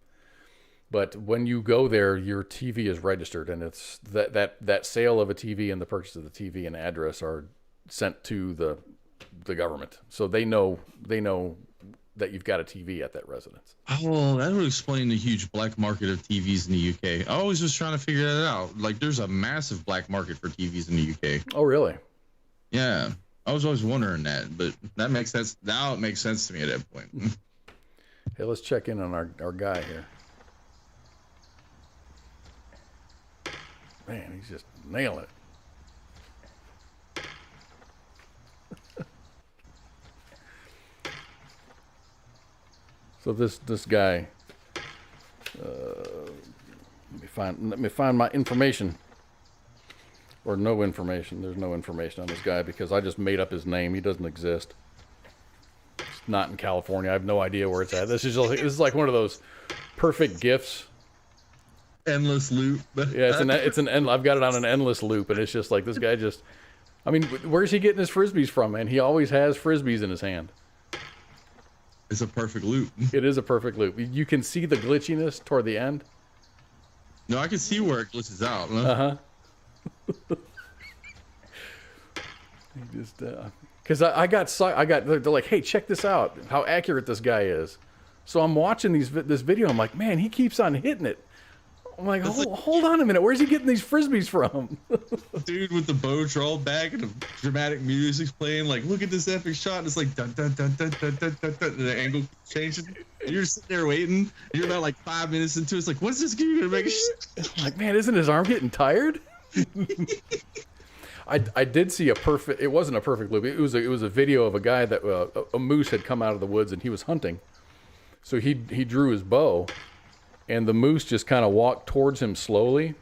But when you go there, your TV is registered, and it's that sale of a TV and the purchase of the TV and address are sent to the government, so they know that you've got a TV at that residence. Oh, that would explain the huge black market of TVs in the UK. I always was trying to figure that out. Like, there's a massive black market for TVs in the UK. Oh, really? Yeah, I was always wondering that, but that makes sense. Now it makes sense to me at that point. Hey, let's check in on our guy here. Man, he's just nailing it. So this guy, let me find my information, or no information. There's no information on this guy because I just made up his name. He doesn't exist. It's not in California. I have no idea where it's at. This is like one of those perfect gifts. Endless loop. Yeah, I've got it on an endless loop, and it's just like this guy just. I mean, where's he getting his frisbees from, man? He always has frisbees in his hand. It's a perfect loop. It is a perfect loop. You can see the glitchiness toward the end. No, I can see where it glitches out. Huh? He just because I got they're like, hey, check this out, how accurate this guy is. So I'm watching this video. I'm like, man, he keeps on hitting it. I'm like, hold on a minute. Where's he getting these frisbees from? Dude with the bow rolled back and the dramatic music's playing. Like, look at this epic shot. And it's like, dun, dun, dun, dun, dun, dun, dun, dun, and the angle changing. And you're sitting there waiting. And you're about like 5 minutes into it. It's like, what's this game going to make? I'm like, man, isn't his arm getting tired? I did see it wasn't a perfect loop. It was a video of a guy that a moose had come out of the woods and he was hunting. So he drew his bow. And the moose just kind of walked towards him slowly,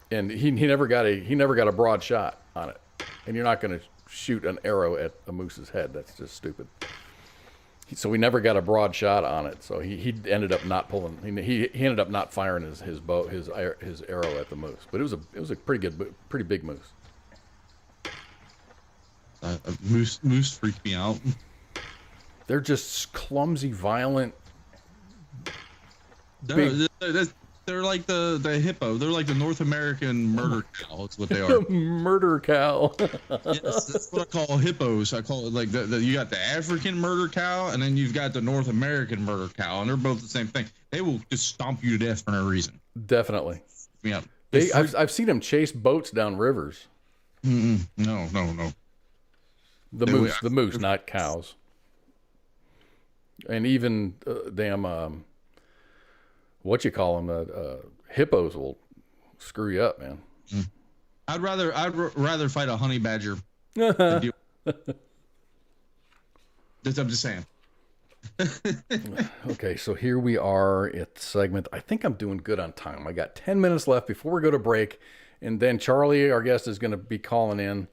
and he never got a broad shot on it. And you're not going to shoot an arrow at a moose's head. That's just stupid. So he never got a broad shot on it. So he ended up not pulling. He ended up not firing his arrow at the moose. But it was a pretty big moose. Moose freaked me out. They're just clumsy, violent. They're like the hippo. They're like the North American murder cow. That's what they are. Murder cow. Yes, that's what I call hippos. I call it like you got the African murder cow, and then you've got the North American murder cow, and they're both the same thing. They will just stomp you to death for no reason. Definitely. Yeah. I've seen them chase boats down rivers. No. The moose, not cows. And even what you call them, hippos will screw you up, man. I'd rather fight a honey badger. I'm just saying. Okay, so here we are at segment. I think I'm doing good on time. I got 10 minutes left before we go to break, and then Charlie, our guest, is going to be calling in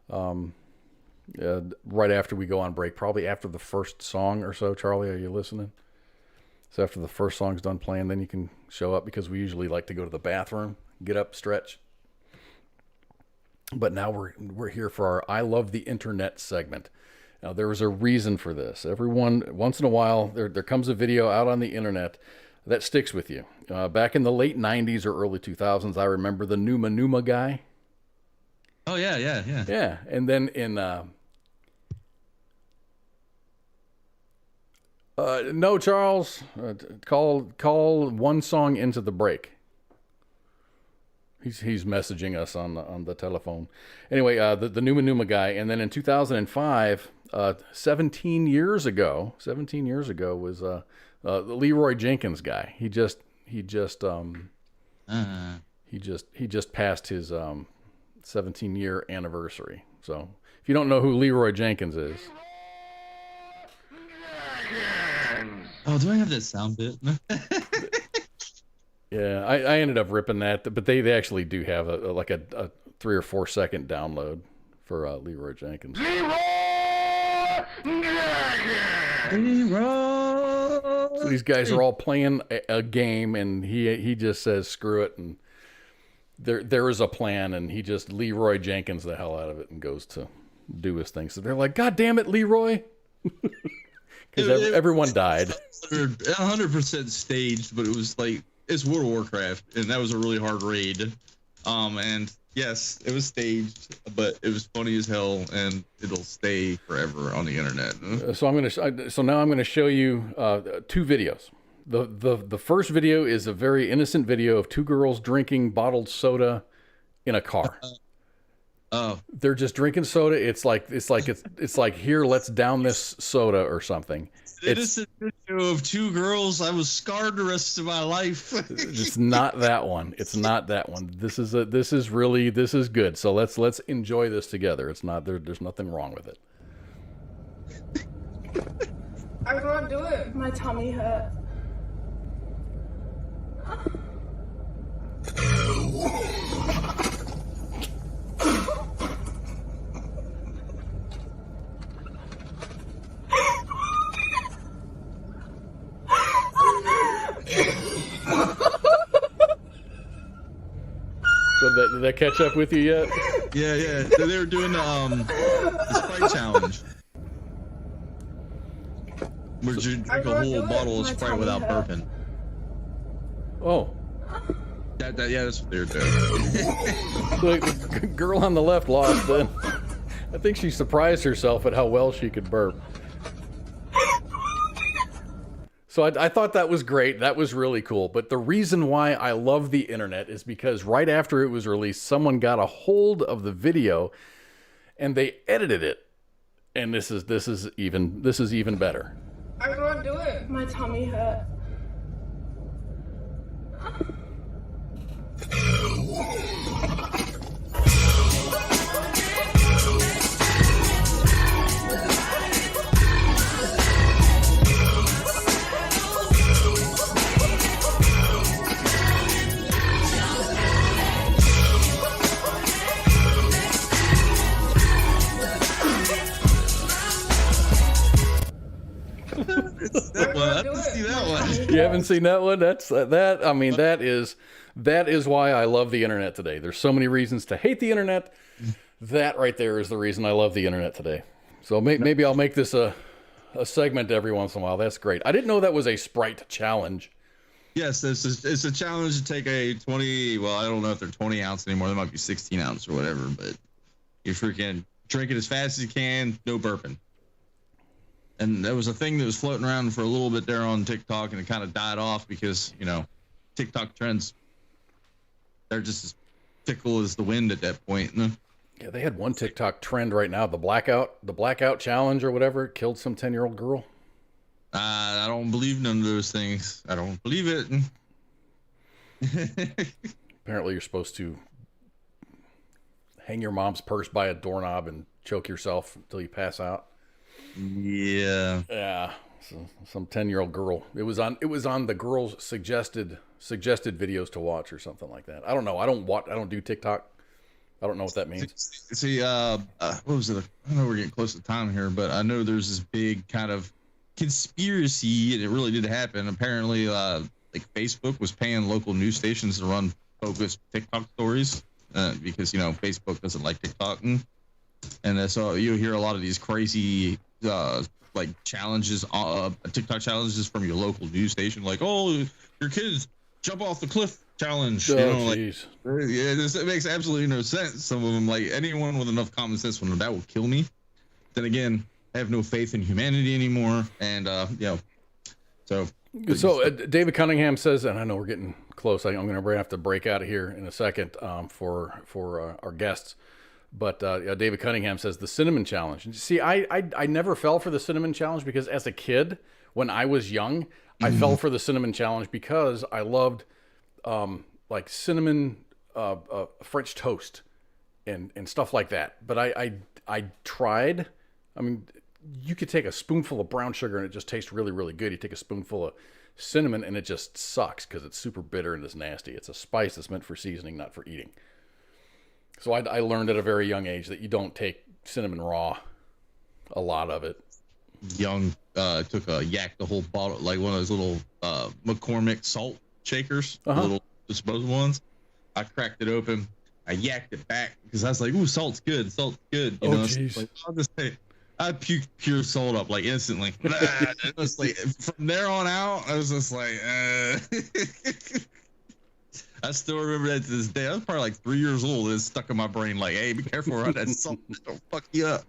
right after we go on break, probably after the first song or so. Charlie, are you listening? So after the first song's done playing, then you can show up, because we usually like to go to the bathroom, get up, stretch. But now we're here for our I Love the Internet segment. Now, there was a reason for this. Once in a while, there comes a video out on the internet that sticks with you. Back in the late 90s or early 2000s, I remember the Numa guy. Oh, yeah. Yeah, and then in... no, Charles, call one song into the break. He's messaging us on the telephone. Anyway, the Numa guy, and then in 2005, 17 years ago was the Leroy Jenkins guy. He just passed his 17-year anniversary. So if you don't know who Leroy Jenkins is. Oh, do I have that sound bit? Yeah, I ended up ripping that, but they actually do have a 3 or 4 second download for Leroy Jenkins. So these guys are all playing a game, and he just says screw it, and there is a plan, and he just Leroy Jenkins the hell out of it and goes to do his thing. So they're like, God damn it, Leroy. Because everyone died. 100% staged, but it was like, it's World of Warcraft, and that was a really hard raid. And yes, it was staged, but it was funny as hell, and it'll stay forever on the internet. So now I'm gonna show you 2 videos. The first video is a very innocent video of 2 girls drinking bottled soda in a car. They're just drinking soda. It's like here, let's down this soda or something. It's a video of 2 girls. I was scarred the rest of my life. It's not that one. It's not that one. This is good. So let's enjoy this together. It's not there's nothing wrong with it. I can't do it. My tummy hurt. So did that catch up with you yet? Yeah. They were doing the Sprite challenge. Where you drink a whole bottle of Sprite without burping. Oh. That's what they were doing. The girl on the left lost then. I think she surprised herself at how well she could burp. So I thought that was great. That was really cool. But the reason why I love the internet is because right after it was released, someone got a hold of the video and they edited it. And this is even better. I can't do it. My tummy hurt. I didn't see that one. You haven't seen that one? That is why I love the internet today. There's so many reasons to hate the internet. That right there is the reason I love the internet today. So maybe I'll make this a segment every once in a while. That's great. I didn't know that was a Sprite challenge. Yes, it's a challenge to take a 20. Well, I don't know if they're 20 ounce anymore. They might be 16 ounce or whatever. But you freaking drink it as fast as you can. No burping. And there was a thing that was floating around for a little bit there on TikTok, and it kind of died off because TikTok trends, they're just as fickle as the wind at that point. Yeah, they had one TikTok trend right now, the blackout challenge or whatever. It killed some 10-year-old girl. I don't believe none of those things. I don't believe it. Apparently, you're supposed to hang your mom's purse by a doorknob and choke yourself until you pass out. Yeah. Yeah. So, some 10-year-old girl. It was on the girl's suggested videos to watch or something like that. I don't know. I don't do TikTok. I don't know what that means. See, what was it? I know we're getting close to time here, but I know there's this big kind of conspiracy, and it really did happen. Apparently, like Facebook was paying local news stations to run bogus TikTok stories because Facebook doesn't like TikTok, and so you hear a lot of these crazy like challenges, TikTok challenges from your local news station, like, oh, your kids jump off the cliff challenge. Geez. It makes absolutely no sense. Some of them, like, anyone with enough common sense will know that will kill me. Then again, I have no faith in humanity anymore, and so David Cunningham says, and I know we're getting close. I'm going to have to break out of here in a second for our guests. But David Cunningham says the cinnamon challenge. See, I never fell for the cinnamon challenge because as a kid, when I was young, I fell for the cinnamon challenge because I loved like cinnamon French toast and stuff like that. But I tried. I mean, you could take a spoonful of brown sugar and it just tastes really, really good. You take a spoonful of cinnamon and it just sucks because it's super bitter and it's nasty. It's a spice that's meant for seasoning, not for eating. So I learned at a very young age that you don't take cinnamon raw, a lot of it. Young took a yak the whole bottle, like one of those little McCormick salt shakers, little disposable ones. I cracked it open. I yacked it back because I was like, "Ooh, salt's good. Salt's good." You know, jeez. Like, I'll just say, I puked pure salt up like instantly. It was like, from there on out, I was just like, I still remember that to this day. I was probably like 3 years old. It's stuck in my brain like, hey, be careful around that salt. It'll fuck you up.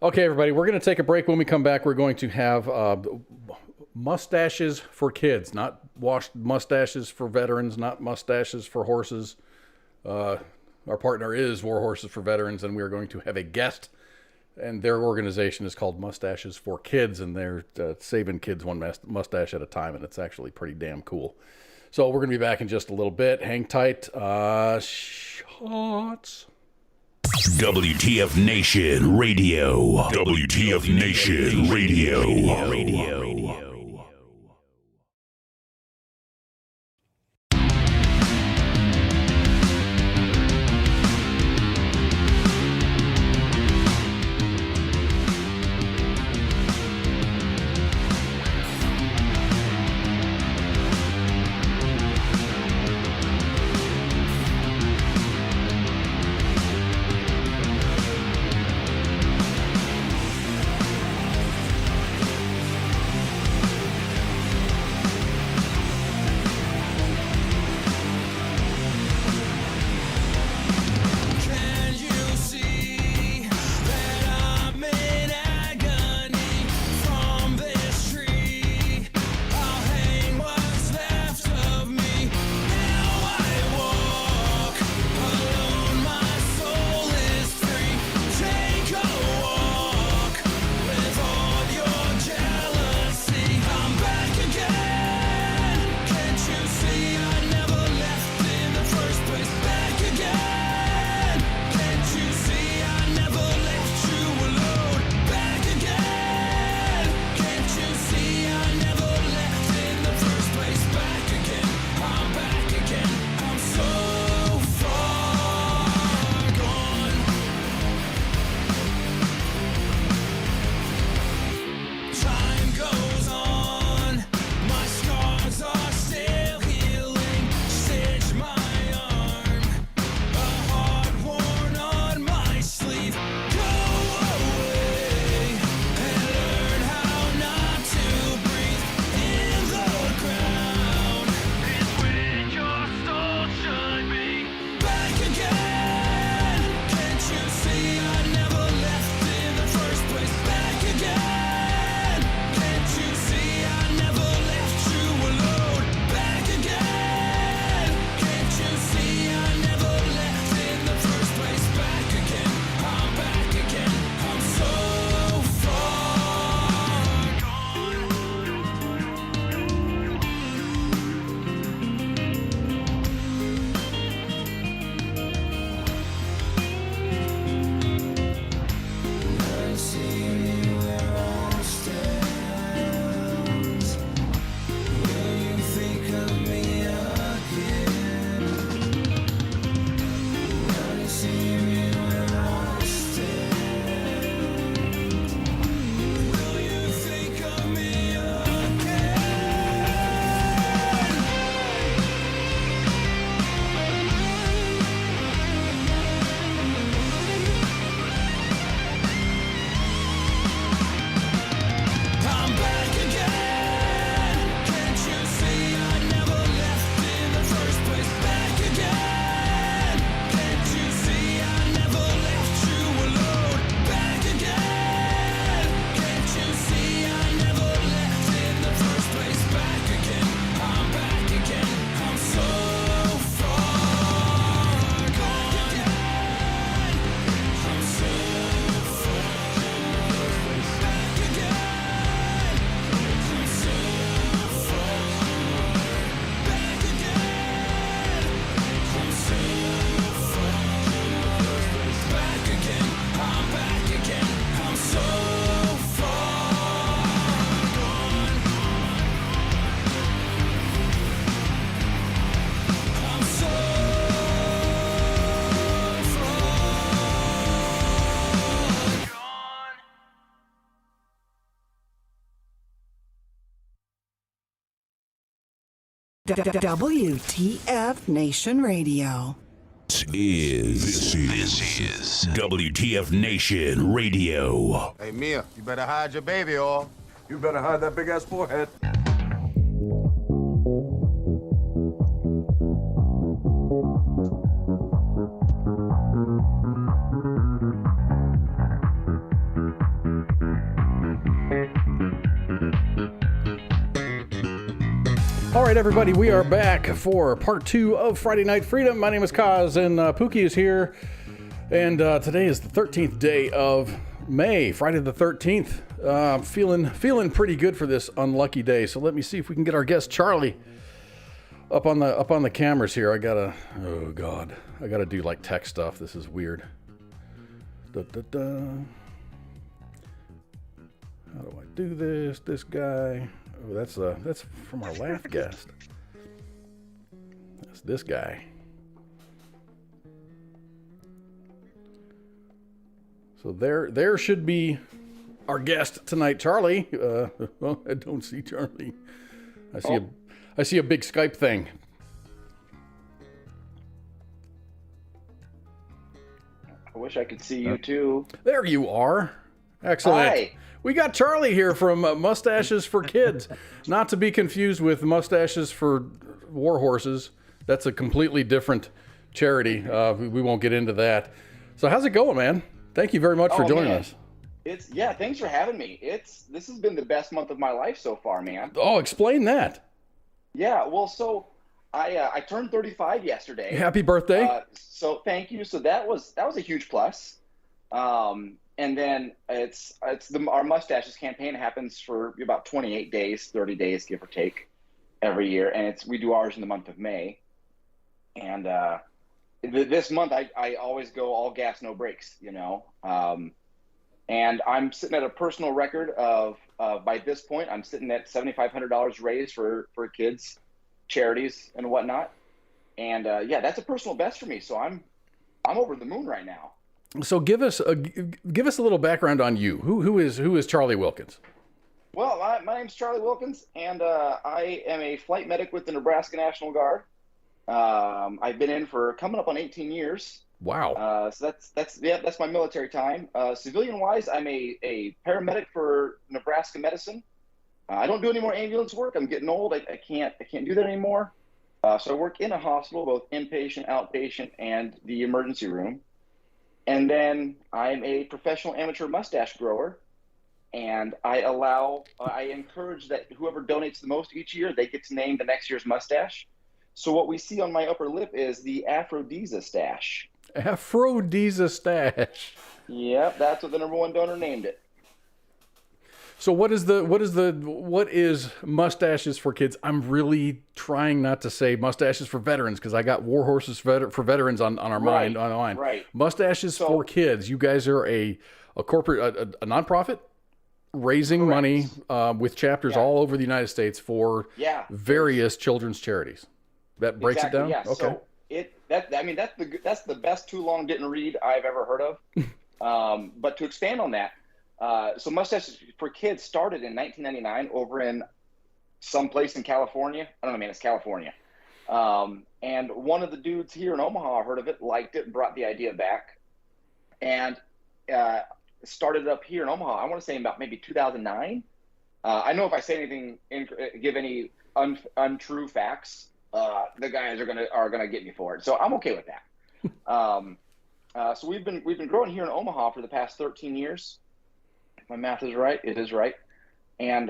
Okay, everybody, we're going to take a break. When we come back, we're going to have mustaches for kids, not washed mustaches for veterans, not mustaches for horses. Our partner is War Horses for Veterans, and we are going to have a guest, and their organization is called Mustaches for Kids, and they're saving kids one mustache at a time, and it's actually pretty damn cool. So we're going to be back in just a little bit. Hang tight. Shots. WTF Nation Radio. WTF Nation Radio. WTF Nation Radio. This is WTF Nation Radio. Hey, Mia, you better hide your baby, or you better hide that big-ass forehead. All right, everybody, we are back for part 2 of Friday Night Freedom. My name is KOZ, and POOKY is here. And today is the 13th day of May, Friday the 13th. Feeling pretty good for this unlucky day. So let me see if we can get our guest Charlie up on the cameras here. I gotta do like tech stuff. This is weird. How do I do this? This guy. Oh, that's from our last guest. That's this guy. So there should be our guest tonight, Charlie. Well, I don't see Charlie. I see a big Skype thing. I wish I could see you too. There you are. Excellent. Hi. We got Charlie here from Mustaches for Kids. Not to be confused with Mustaches for War Horses. That's a completely different charity. We won't get into that. So how's it going, man? Thank you very much for joining us. Thanks for having me. This has been the best month of my life so far, man. Oh, explain that. Yeah, well, so I turned 35 yesterday. Happy birthday. So thank you. So that was a huge plus. And then our Mustaches campaign happens for about 28 days, 30 days, give or take, every year. And we do ours in the month of May. And this month, I always go all gas, no brakes, you know. And I'm sitting at a personal record of by this point, I'm sitting at $7,500 raised for kids, charities, and whatnot. And that's a personal best for me. So I'm over the moon right now. So give us a little background on you. Who is Charlie Wilkins? Well, my name's Charlie Wilkins, and I am a flight medic with the Nebraska National Guard. I've been in for coming up on 18 years. Wow. So that's my military time. Civilian wise, I'm a paramedic for Nebraska Medicine. I don't do any more ambulance work. I'm getting old. I can't do that anymore. So I work in a hospital, both inpatient, outpatient, and the emergency room. And then I'm a professional amateur mustache grower, and I encourage that whoever donates the most each year, they get to name the next year's mustache. So what we see on my upper lip is the Aphrodisia stash. Aphrodisia stash. Yep, that's what the number one donor named it. So what is Mustaches for Kids? I'm really trying not to say Mustaches for Veterans because I got War Horses for Veterans on our mind. Right. Mustaches for Kids. You guys are a corporate, a nonprofit raising money with chapters all over the United States for various children's charities. That breaks it down. Yeah. Okay. So that's the best too long didn't read I've ever heard of. But to expand on that. So Mustaches for Kids started in 1999 over in some place in California. I don't know, man, it's California. And one of the dudes here in Omaha heard of it, liked it, and brought the idea back. And started it up here in Omaha, I want to say about maybe 2009. I know if I say anything, give any untrue facts, the guys are gonna get me for it. So I'm okay with that. So we've been growing here in Omaha for the past 13 years. My math is right. It is right. And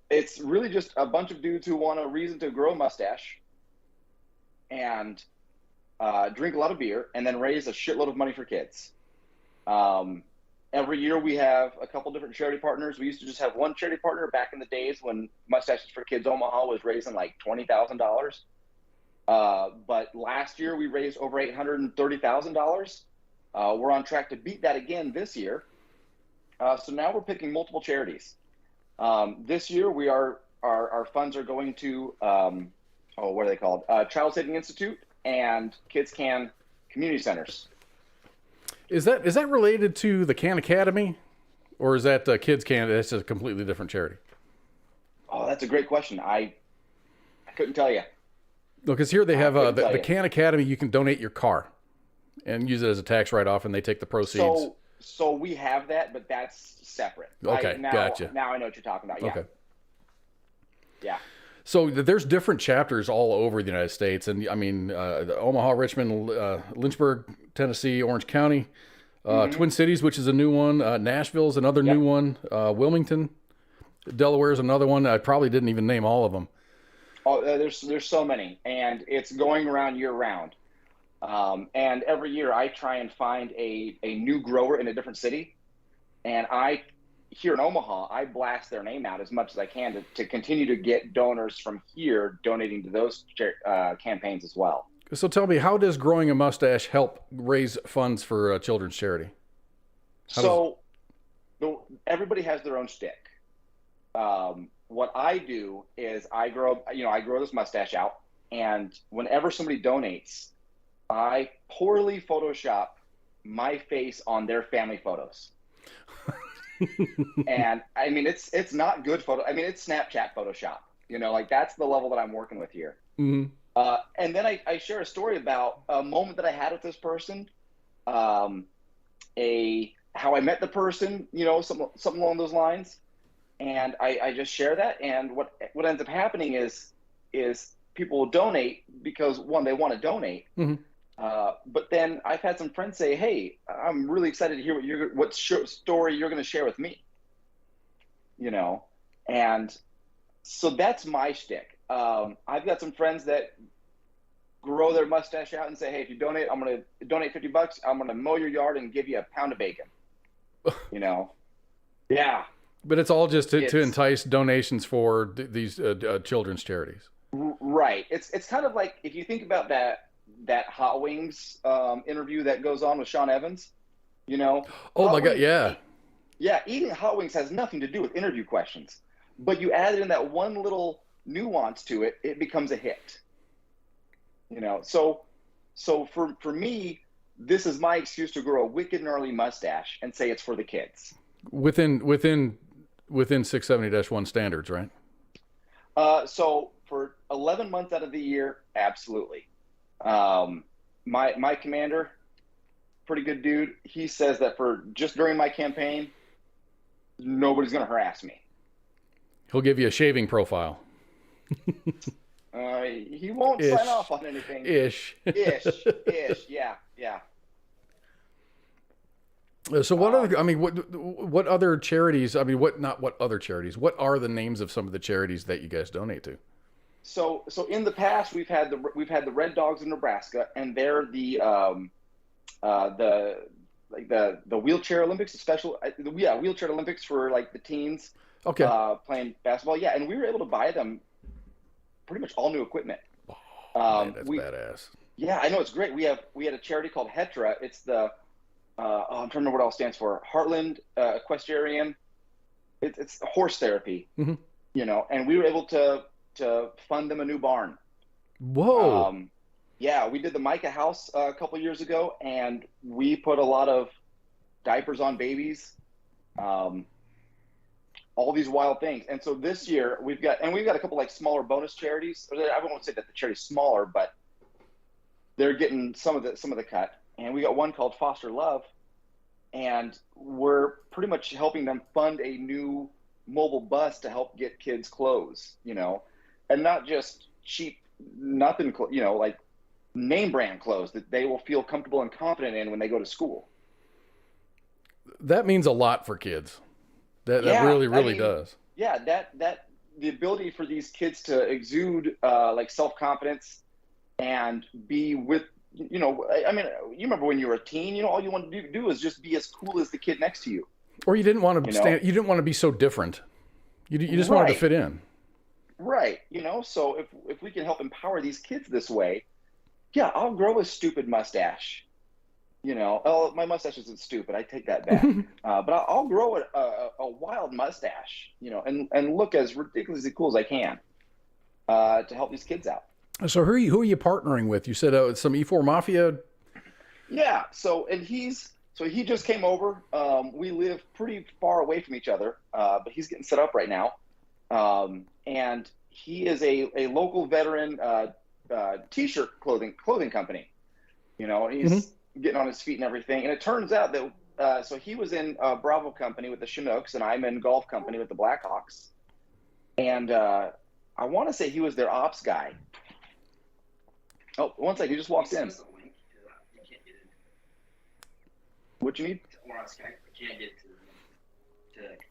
it's really just a bunch of dudes who want a reason to grow a mustache and drink a lot of beer and then raise a shitload of money for kids. Every year we have a couple different charity partners. We used to just have one charity partner back in the days when Mustaches for Kids Omaha was raising like $20,000. But last year we raised over $830,000. We're on track to beat that again this year. So now we're picking multiple charities. This year our funds are going to, what are they called? Child Saving Institute and Kids Can community centers. Is that related to the Can Academy, or is that Kids Can? That's a completely different charity. Oh, that's a great question. I Couldn't tell you. Because here they have the Can Academy. You can donate your car and use it as a tax write-off, and they take the proceeds. So we have that, but that's separate. Okay, gotcha. Now I know what you're talking about. Yeah. Okay. Yeah. So there's different chapters all over the United States, and I mean, Omaha, Richmond, Lynchburg, Tennessee, Orange County, Twin Cities, which is a new one. Nashville's another new one. Wilmington, Delaware is another one. I probably didn't even name all of them. Oh, there's so many, and it's going around year round. And every year I try and find a new grower in a different city, and here in Omaha, I blast their name out as much as I can to continue to get donors from here donating to those campaigns as well. So tell me, how does growing a mustache help raise funds for children's charity? Everybody has their own shtick. What I do is I grow this mustache out, and whenever somebody donates, I poorly Photoshop my face on their family photos. And I mean, it's not good photo. I mean, it's Snapchat Photoshop, like that's the level that I'm working with here. Mm-hmm. And then I share a story about a moment that I had with this person, how I met the person, something along those lines. And I just share that. And what ends up happening is people will donate because one, they want to donate. Mm-hmm. But then I've had some friends say, "Hey, I'm really excited to hear what story you're going to share with me." And so that's my shtick. I've got some friends that grow their mustache out and say, "Hey, if you donate, I'm going to donate $50. I'm going to mow your yard and give you a pound of bacon." Yeah. But it's all just to entice donations for these children's charities. Right. It's kind of like if you think about that Hot Wings interview that goes on with Sean Evans, Oh my God, yeah. Yeah, eating Hot Wings has nothing to do with interview questions. But you add in that one little nuance to it, it becomes a hit. So for me, this is my excuse to grow a wicked gnarly mustache and say it's for the kids. Within 670-1 standards, right? So for 11 months out of the year, absolutely. My commander, pretty good dude. He says that for just during my campaign, nobody's going to harass me. He'll give you a shaving profile. He won't sign off on anything. Ish. Yeah. So what other charities? What other charities? What are the names of some of the charities that you guys donate to? So in the past we've had the Red Dogs of Nebraska, and they're the wheelchair Olympics, wheelchair Olympics for like the teens. Okay. Playing basketball, yeah, and we were able to buy them pretty much all new equipment. Man, that's badass. Yeah, I know, it's great. We had a charity called HETRA. It's the I'm trying to remember what it all stands for. Heartland Equestrian. It's horse therapy. Mm-hmm. And we were able to fund them a new barn. Whoa. Yeah, we did the Micah house a couple years ago, and we put a lot of diapers on babies. All these wild things. And so this year we've got a couple like smaller bonus charities. I won't say that the charity's smaller, but they're getting some of the cut. And we got one called Foster Love, and we're pretty much helping them fund a new mobile bus to help get kids clothes, and not just cheap, nothing, like name brand clothes that they will feel comfortable and confident in when they go to school. That means a lot for kids. That really does. Yeah, that the ability for these kids to exude like self-confidence and be with, you remember when you were a teen, all you wanted to do is just be as cool as the kid next to you. Or you didn't want to you didn't want to be so different. You just wanted to fit in. Right. So if we can help empower these kids this way, yeah, I'll grow a stupid mustache. My mustache isn't stupid. I take that back. But I'll grow a wild mustache, and look as ridiculously cool as I can to help these kids out. So who are you partnering with? You said some E4 Mafia. Yeah. So he just came over. We live pretty far away from each other, but he's getting set up right now. And he is a local veteran t-shirt clothing company. You know, he's getting on his feet and everything. And it turns out that so he was in Bravo Company with the Chinooks, and I'm in Golf Company with the Blackhawks. And I want to say he was their ops guy. Oh, one second, he just walked in. What you need? Or on Skype. I can't get to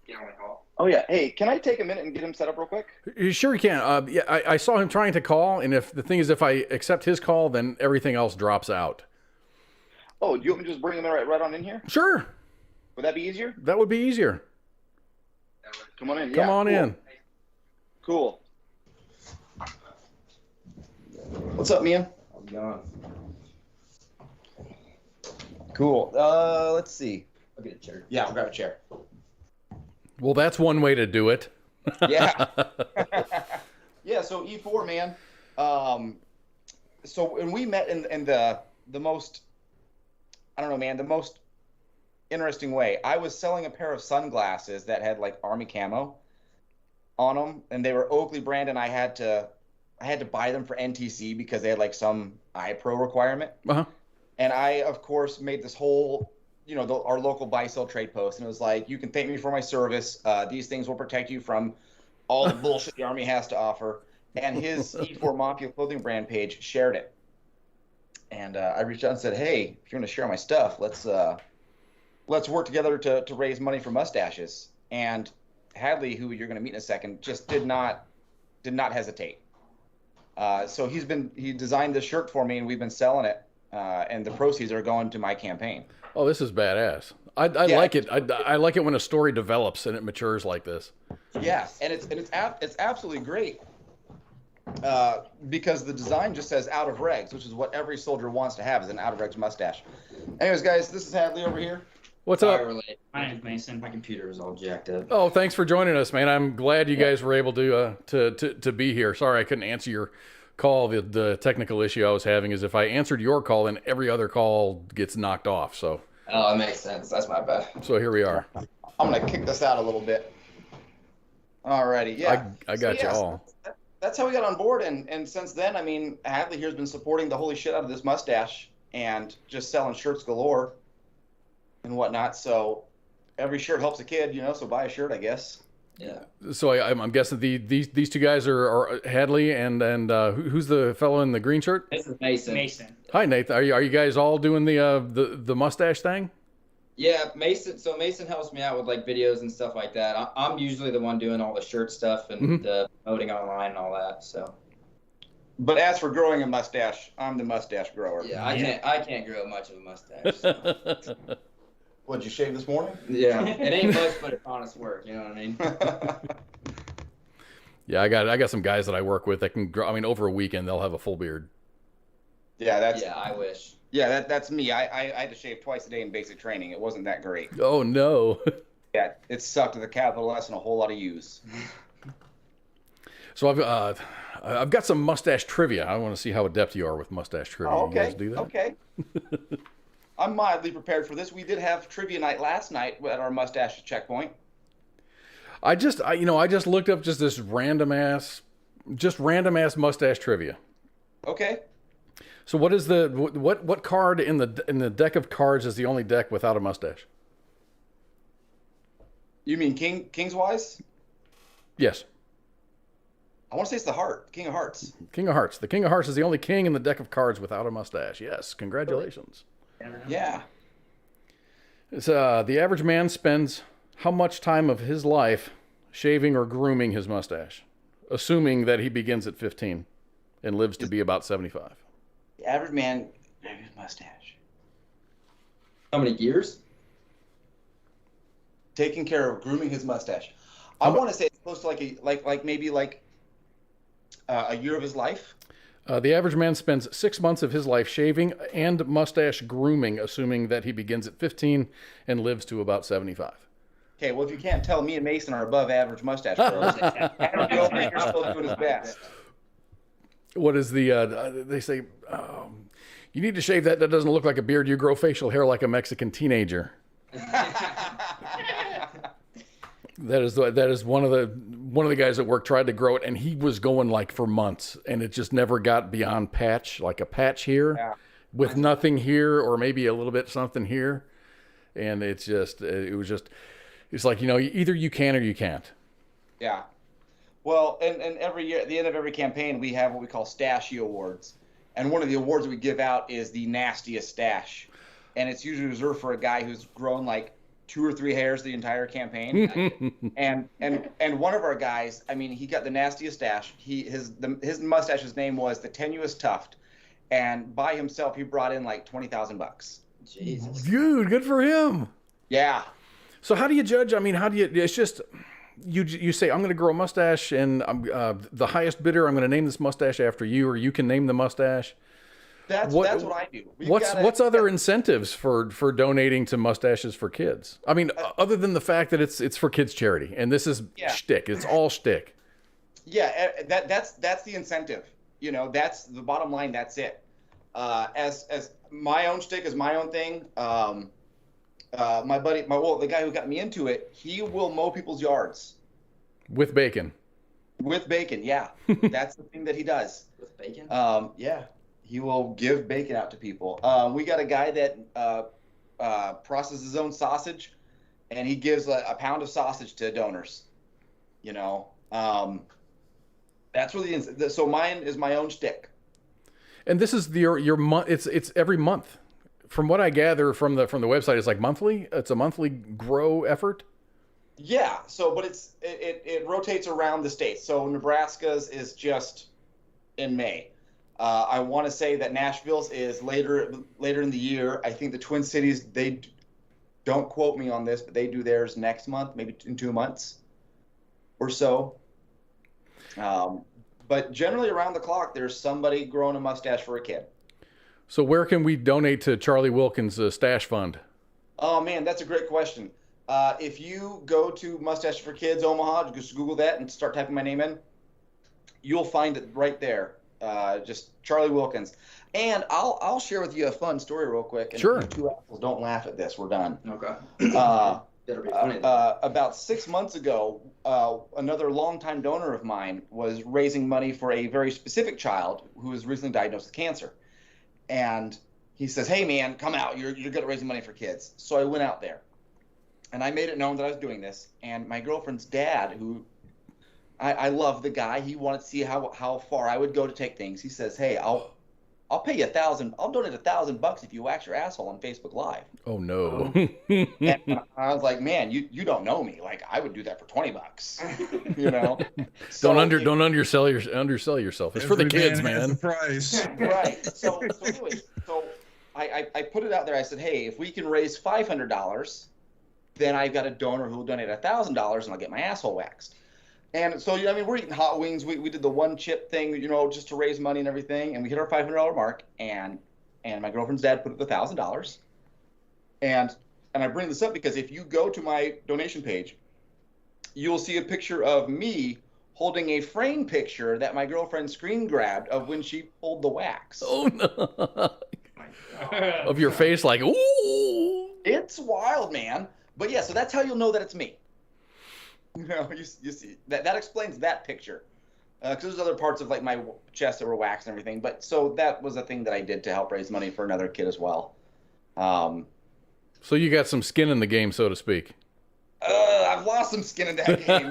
get on the call. Oh yeah. Hey, can I take a minute and get him set up real quick? You sure you can. Yeah, I saw him trying to call, and if the thing is, if I accept his call, then everything else drops out. Oh, do you want me to just bring him right on in here? Sure. Would that be easier? That would be easier. Come on in. Come on in. Cool. What's up, Mia? I'm gone. Cool. Let's see. I'll get a chair. Yeah, I'll grab a chair. Well, that's one way to do it. Yeah. Yeah, so E4, man. So when we met in the most, I don't know, man, the most interesting way, I was selling a pair of sunglasses that had like Army camo on them, and they were Oakley brand, and I had to buy them for NTC because they had like some iPro requirement. Uh-huh. And I, of course, made this whole, you know, our local buy-sell trade post. And it was like, you can thank me for my service. These things will protect you from all the bullshit the Army has to offer. And his E4 Mafia clothing brand page shared it. And I reached out and said, hey, if you want to share my stuff, let's work together to raise money for Mustaches. And Hadley, who you're going to meet in a second, just did not hesitate. So he designed this shirt for me, and we've been selling it. And the proceeds are going to my campaign. Oh, this is badass. I like it. I like it when a story develops and it matures like this. Yeah, and it's absolutely great because the design just says out of regs, which is what every soldier wants to have, is an out of regs mustache. Anyways, guys, this is Hadley over here. What's up? My name's Mason. My computer was all jacked up. Oh, thanks for joining us, man. I'm glad you guys were able to be here. Sorry I couldn't answer your call. The technical issue I was having is if I answered your call, then every other call gets knocked off. So. Oh, that makes sense. That's my bad. So here we are. I'm gonna kick this out a little bit. Alrighty, yeah. I got you all. That's how we got on board, and since then, I mean, Hadley here's been supporting the holy shit out of this mustache and just selling shirts galore and whatnot. So every shirt helps a kid, you know. So buy a shirt, I guess. Yeah. So I'm guessing these two guys are Hadley and who's the fellow in the green shirt? This is Mason. Hi, Nathan. Are you guys all doing the mustache thing? Yeah, Mason. So Mason helps me out with like videos and stuff like that. I'm usually the one doing all the shirt stuff and the promoting online and all that. So. But as for growing a mustache, I'm the mustache grower. Yeah, I can't grow much of a mustache. So. What'd you shave this morning? Yeah, it ain't much, but it's honest work. You know what I mean? Yeah, I got some guys that I work with that can grow. I mean, over a weekend they'll have a full beard. Yeah, I wish. Yeah, that's me. I had to shave twice a day in basic training. It wasn't that great. Oh no. Yeah, it sucked with a capital S and a whole lot of U's. So I've got some mustache trivia. I want to see how adept you are with mustache trivia. Oh, okay. You guys do that? Okay. I'm mildly prepared for this. We did have trivia night last night at our mustache checkpoint. I just looked up just this random ass mustache trivia. Okay. So what is what card in the deck of cards is the only deck without a mustache? You mean King's Wise? Yes. I want to say it's the Heart, King of Hearts. King of Hearts. The King of Hearts is the only king in the deck of cards without a mustache. Yes, congratulations. Yeah. It's the average man spends how much time of his life shaving or grooming his mustache, assuming that he begins at 15 and lives to be about 75. The average man shaves his mustache. How many years? Taking care of grooming his mustache. I want to say it's close to maybe a year of his life. The average man spends 6 months of his life shaving and mustache grooming, assuming that he begins at 15 and lives to about 75. Okay, well, if you can't tell, me and Mason are above average mustache growers. You're still doing his best. What is they say, you need to shave that doesn't look like a beard. You grow facial hair like a Mexican teenager. That is one of the guys at work tried to grow it, and he was going like for months, and it just never got beyond patch, like a patch here with nothing here, or maybe a little bit something here, and it's like, either you can or you can't. Yeah. Well, and every year at the end of every campaign, we have what we call Stashy Awards, and one of the awards we give out is the nastiest stash, and it's usually reserved for a guy who's grown like 2 or 3 hairs the entire campaign. and one of our guys, I mean, he got the nastiest stash. His mustache's name was the Tenuous Tuft, and by himself he brought in like $20,000. Jesus, dude, good for him. Yeah. So how do you judge? I mean, it's just you say, I'm going to grow a mustache, and I'm the highest bidder, I'm going to name this mustache after you, or you can name the mustache. That's what I do. What's other incentives for donating to Mustaches for Kids? I mean, other than the fact that it's for kids charity, and this is shtick. It's all shtick. Yeah, that's the incentive. That's the bottom line. That's it. As my own shtick is my own thing. My buddy, the guy who got me into it, he will mow people's yards with bacon. With bacon, yeah. That's the thing that he does. With bacon? Yeah. He will give bacon out to people. We got a guy that processes his own sausage, and he gives a pound of sausage to donors. That's really so. Mine is my own shtick. And this is your month. It's every month. From what I gather from the website, it's like monthly. It's a monthly grow effort. Yeah. So, but it rotates around the state. So Nebraska's is just in May. I want to say that Nashville's is later in the year. I think the Twin Cities, they don't quote me on this, but they do theirs next month, maybe in 2 months or so. But generally around the clock, there's somebody growing a mustache for a kid. So where can we donate to Charlie Wilkins' stash fund? Oh man, that's a great question. If you go to Mustache for Kids Omaha, just Google that and start typing my name in, you'll find it right there. Just Charlie Wilkins. And I'll share with you a fun story real quick. And sure. 2 apples, don't laugh at this. We're done. Okay. Better be funny. About 6 months ago, another longtime donor of mine was raising money for a very specific child who was recently diagnosed with cancer. And he says, "Hey man, come out. You're good at raising money for kids." So I went out there, and I made it known that I was doing this. And my girlfriend's dad, who I love the guy, he wanted to see how far I would go to take things. He says, "Hey, I'll pay you $1,000. I'll donate $1,000 if you wax your asshole on Facebook Live." Oh no! And I was like, "Man, you don't know me. Like, I would do that for $20." Don't undersell yourself. It's for the kids, man. The price. Right. So anyways, I put it out there. I said, "Hey, if we can raise $500, then I've got a donor who will donate $1,000, and I'll get my asshole waxed." And so, we're eating hot wings. We did the one chip thing, just to raise money and everything. And we hit our $500 mark. And my girlfriend's dad put up $1,000. And I bring this up because if you go to my donation page, you'll see a picture of me holding a frame picture that my girlfriend screen grabbed of when she pulled the wax. Oh no! Of your face, like, ooh! It's wild, man. But yeah, so that's how you'll know that it's me. You see that explains that picture, because there's other parts of like my chest that were waxed and everything. But so that was a thing that I did to help raise money for another kid as well. So you got some skin in the game, so to speak. I've lost some skin in that game.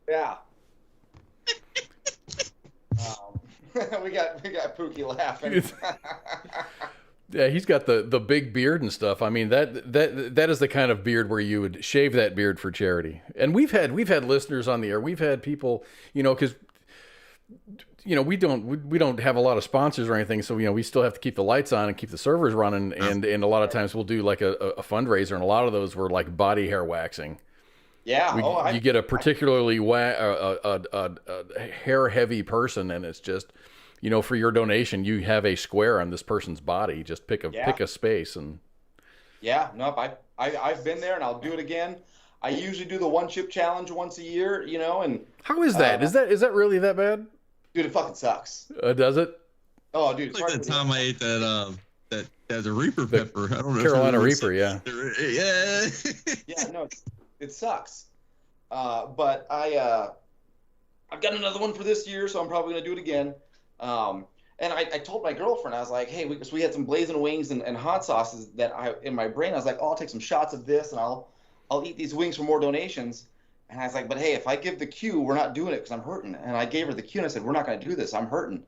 Yeah. We got Pooky laughing. Yeah, he's got the big beard and stuff. I mean, that is the kind of beard where you would shave that beard for charity. And we've had listeners on the air. We've had people, because we don't have a lot of sponsors or anything, so we still have to keep the lights on and keep the servers running. And a lot of times we'll do like a fundraiser, and a lot of those were like body hair waxing. Yeah. You get a particularly hair heavy person, and it's just. For your donation, you have a square on this person's body. Just pick a space and. Yeah, nope. I've been there, and I'll do it again. I usually do the one chip challenge once a year, and. How is that? Is that really that bad? Dude, it fucking sucks. Does it? Oh, dude. It's like that time I ate that the Reaper pepper. I don't know. Carolina Reaper, yeah. Yeah. Yeah, no, it sucks. But I've got another one for this year, so I'm probably going to do it again. And I told my girlfriend, I was like, hey, we had some blazing wings and hot sauces that in my brain, I was like, oh, I'll take some shots of this and I'll eat these wings for more donations. And I was like, but hey, if I give the cue, we're not doing it because I'm hurting. And I gave her the cue and I said, we're not going to do this. I'm hurting.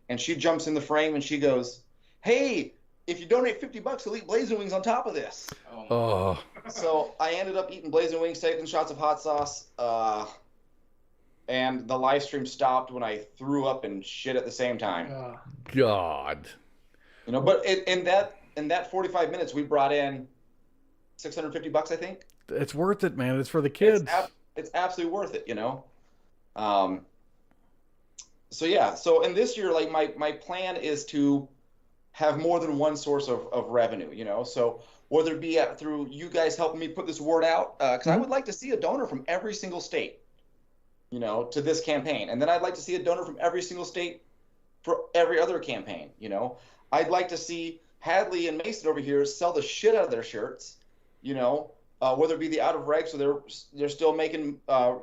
And she jumps in the frame and she goes, hey, if you donate $50, you'll eat blazing wings on top of this. Oh. So I ended up eating blazing wings, taking shots of hot sauce. And the live stream stopped when I threw up and shit at the same time. God. You know, but in that 45 minutes, we brought in $650, I think. It's worth it, man. It's for the kids. It's absolutely worth it, you know. So yeah. So in this year, like my plan is to have more than one source of revenue, you know. So whether it be through you guys helping me put this word out, because I would like to see a donor from every single state, you know, to this campaign. And then I'd like to see a donor from every single state for every other campaign, you know. I'd like to see Hadley and Mason over here sell the shit out of their shirts, you know, whether it be the out of reg, so they're still making,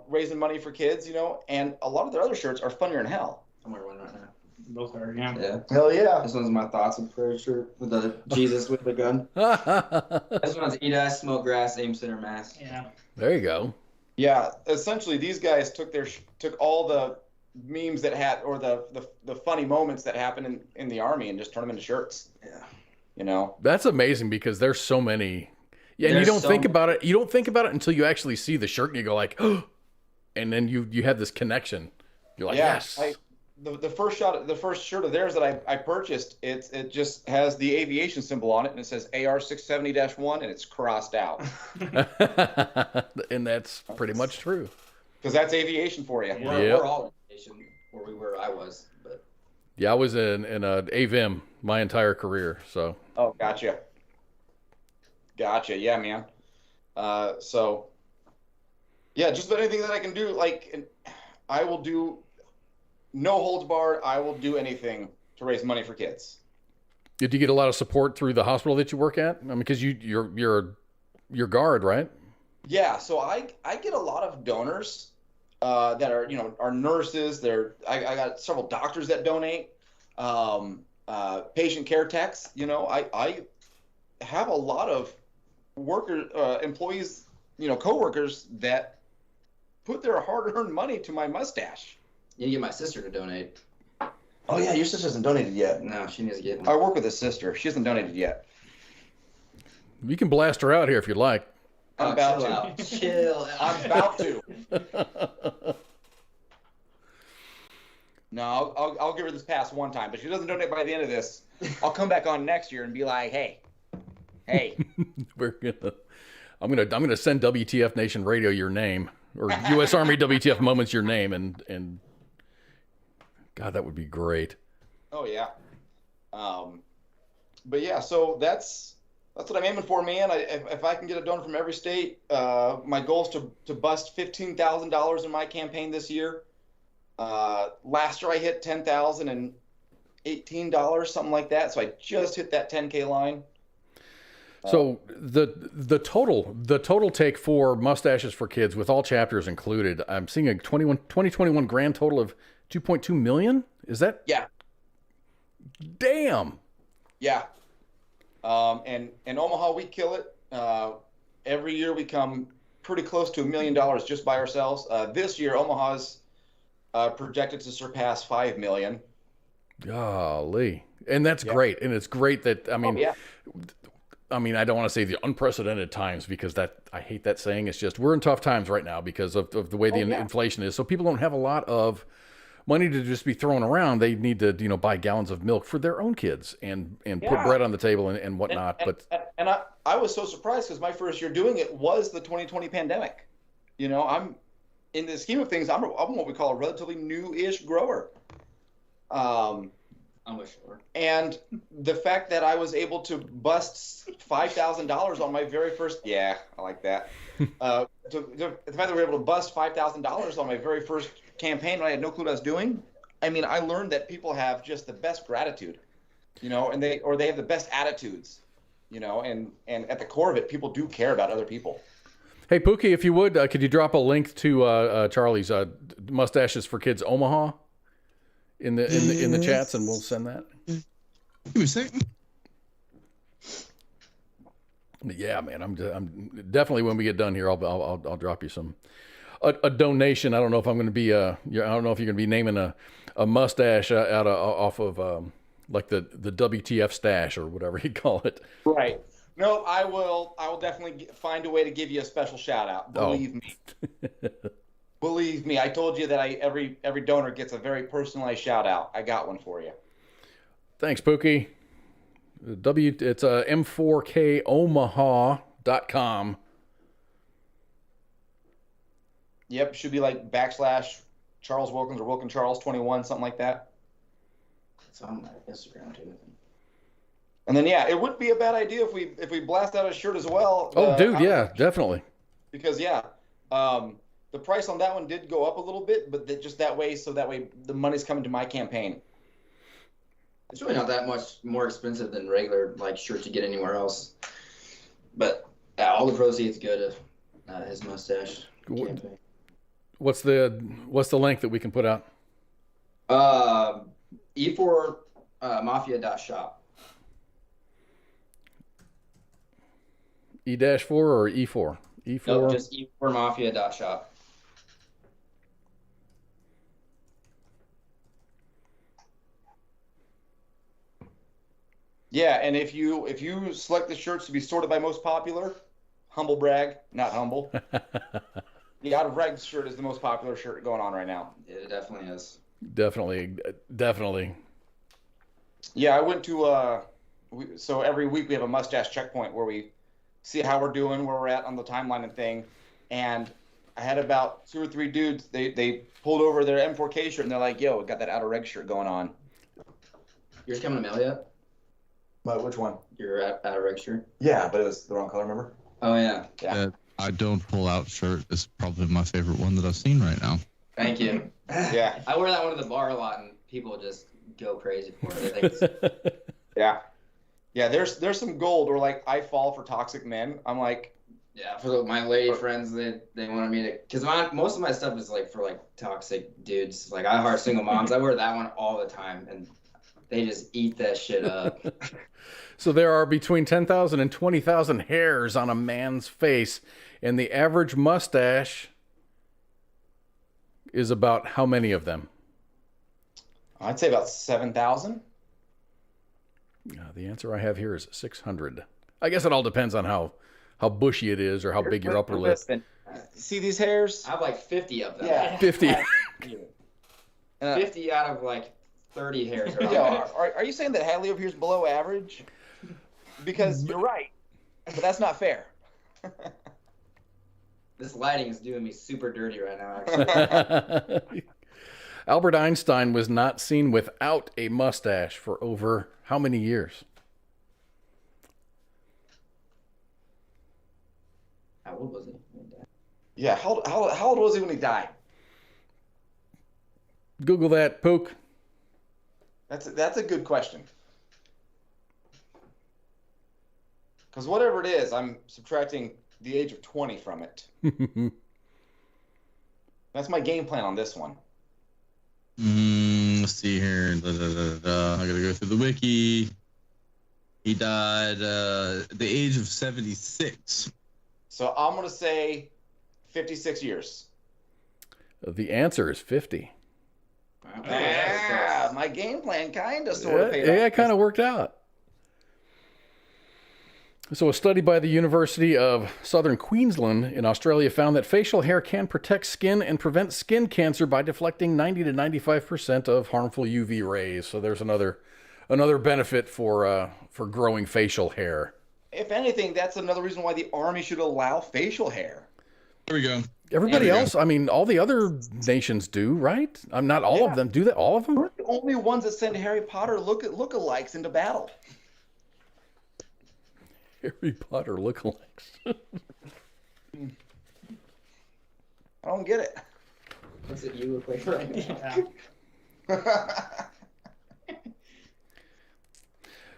raising money for kids, you know, and a lot of their other shirts are funnier than hell. I'm wearing one right now. Both are, yeah. Yeah. Hell yeah. This one's my thoughts and prayers shirt with the Jesus with the gun. This one's eat ass, smoke grass, aim center mass. Yeah. There you go. Yeah, essentially these guys took all the memes that had, or the funny moments that happened in the Army and just turned them into shirts. Yeah. You know? That's amazing because there's so many. Yeah, and you don't think about it. You don't think about it until you actually see the shirt and you go like, oh, and then you have this connection. You're like, yeah, yes. The first shirt of theirs that I purchased, it just has the aviation symbol on it and it says AR-670-1 and it's crossed out. And that's pretty much true. Because that's aviation for you. We're all aviation where we were. I was, but yeah, I was in a AVIM my entire career. So. Oh, gotcha. Yeah, man. So, yeah, just about anything that I can do. Like, I will do. No holds barred. I will do anything to raise money for kids. Did you get a lot of support through the hospital that you work at? I mean, because you're guard, right? Yeah. So I get a lot of donors that are nurses. I got several doctors that donate. Patient care techs. You know, I have a lot of employees, you know, coworkers that put their hard-earned money to my mustache. You need to get my sister to donate. Oh yeah, your sister hasn't donated yet. No, she needs to get. I work with a sister. She hasn't donated yet. You can blast her out here if you'd like. I'm about chill to. Out. Chill out. I'm about to. No, I'll give her this pass one time, but if she doesn't donate by the end of this, I'll come back on next year and be like, hey. I'm gonna send WTF Nation Radio your name, or U.S. Army WTF Moments your name, and God, that would be great. Oh yeah. But yeah, so that's what I'm aiming for, man. If I can get a donor from every state, my goal is to bust $15,000 in my campaign this year. Last year I hit $10,018, something like that. So I just hit that 10K line. So the total take for Mustaches for Kids with all chapters included, I'm seeing a 2021 grand total of 2.2 million. Is that? Yeah. Damn. Yeah. And in Omaha, we kill it. Every year we come pretty close to $1 million just by ourselves. This year, Omaha's projected to surpass 5 million. Golly. And that's great. And it's great that, I mean, I mean, I don't want to say the unprecedented times because I hate that saying. It's just we're in tough times right now because of the way the inflation is. So people don't have a lot of money to just be thrown around. They need to, buy gallons of milk for their own kids and put bread on the table and whatnot. And I was so surprised because my first year doing it was the 2020 pandemic. I'm in the scheme of things, I'm what we call a relatively new-ish grower. I'm a sure. And the fact that I was able to bust $5,000 on my very first, I like that. The fact that we were able to bust $5,000 on my very first campaign when I had no clue what I was doing. I mean, I learned that people have just the best gratitude, and they have the best attitudes, and at the core of it, people do care about other people. Hey, Pookie, if you would, could you drop a link to Charlie's Mustaches for Kids Omaha in the chats, and we'll send that. Give me a second. Yeah, man, I'm definitely, when we get done here, I'll drop you a donation. I don't know if I'm going to be I don't know if you're going to be naming a mustache off of like the WTF stash or whatever you call it. Right. No, I will definitely find a way to give you a special shout out. Believe me. Believe me. I told you that every donor gets a very personalized shout out. I got one for you. Thanks, Pookie. It's m4komaha.com. Yep, should be like / Charles Wilkins or Wilkins Charles 21, something like that. It's on my Instagram too. And then it wouldn't be a bad idea if we blast out a shirt as well. Oh, dude, yeah, definitely. Because the price on that one did go up a little bit, but just that way the money's coming to my campaign. It's really not that much more expensive than regular like shirts you get anywhere else. But all the proceeds go to his mustache campaign. What's the link that we can put out? E4 mafia.shop. E-4 or E4? E4. Nope, just E4 mafia.shop. Yeah, and if you select the shirts to be sorted by most popular, humble brag, not humble. The Out of Rags shirt is the most popular shirt going on right now. It definitely is. Definitely. Yeah, I went to so every week we have a mustache checkpoint where we see how we're doing, where we're at on the timeline and thing. And I had about 2 or 3 dudes. They pulled over their M4K shirt and they're like, "Yo, we got that Out of Reg shirt going on." Yours coming to mail yet? But which one? Your Out of Reg shirt? Yeah, but it was the wrong color. Remember? Oh yeah. I don't pull out shirt is probably my favorite one that I've seen right now. Thank you. Yeah. I wear that one at the bar a lot, and people just go crazy for it. Yeah. Yeah, there's some gold, or like I fall for toxic men. I'm like, yeah, for my lady friends, they wanted me to, because most of my stuff is like for like toxic dudes. Like I heart single moms. I wear that one all the time, and they just eat that shit up. So there are between 10,000 and 20,000 hairs on a man's face, and the average mustache is about how many of them? I'd say about 7,000. The answer I have here is 600. I guess it all depends on how bushy it is or how big your upper lip. See these hairs? I have like 50 of them. Yeah. 50. 50 out of like 30 hairs. Are you saying that Hadley over here is below average? Because you're right, but that's not fair. This lighting is doing me super dirty right now, actually. Albert Einstein was not seen without a mustache for over how many years? How old was he? Yeah, how old was he when he died? Google that, Pook. That's a good question. Because whatever it is, I'm subtracting the age of 20 from it. That's my game plan on this one. Let's see here. I gotta go through the wiki. He died the age of 76. So I'm gonna say 56 years. The answer is 50. Yeah, my game plan kind of sort of paid off. Yeah, it kind of worked out. So a study by the University of Southern Queensland in Australia found that facial hair can protect skin and prevent skin cancer by deflecting 90 to 95% of harmful UV rays. So there's another benefit for growing facial hair. If anything, that's another reason why the Army should allow facial hair. There we go. Everybody else, I mean, all the other nations do, right? Not all of them. Do they? All of them? We're the only ones that send Harry Potter lookalikes into battle. Harry Potter lookalikes. I don't get it. What's it you look like right now?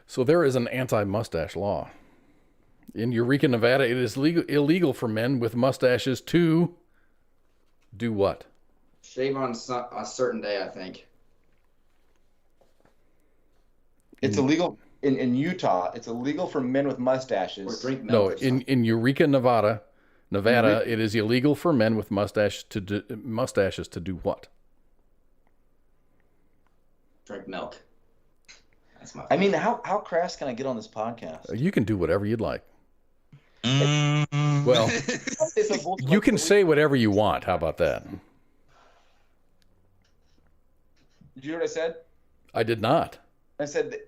So there is an anti-mustache law In Eureka, Nevada, it is illegal for men with mustaches to do what? Shave on a certain day, I think. It's illegal in Utah. It's illegal for men with mustaches. Or drink No, milk. in Eureka, Nevada, it is illegal for men with mustaches to do what? Drink milk. That's my. I mean, how crass can I get on this podcast? You can do whatever you'd like. Well, you can say whatever you want. How about that? Did you hear what I said? I did not. I said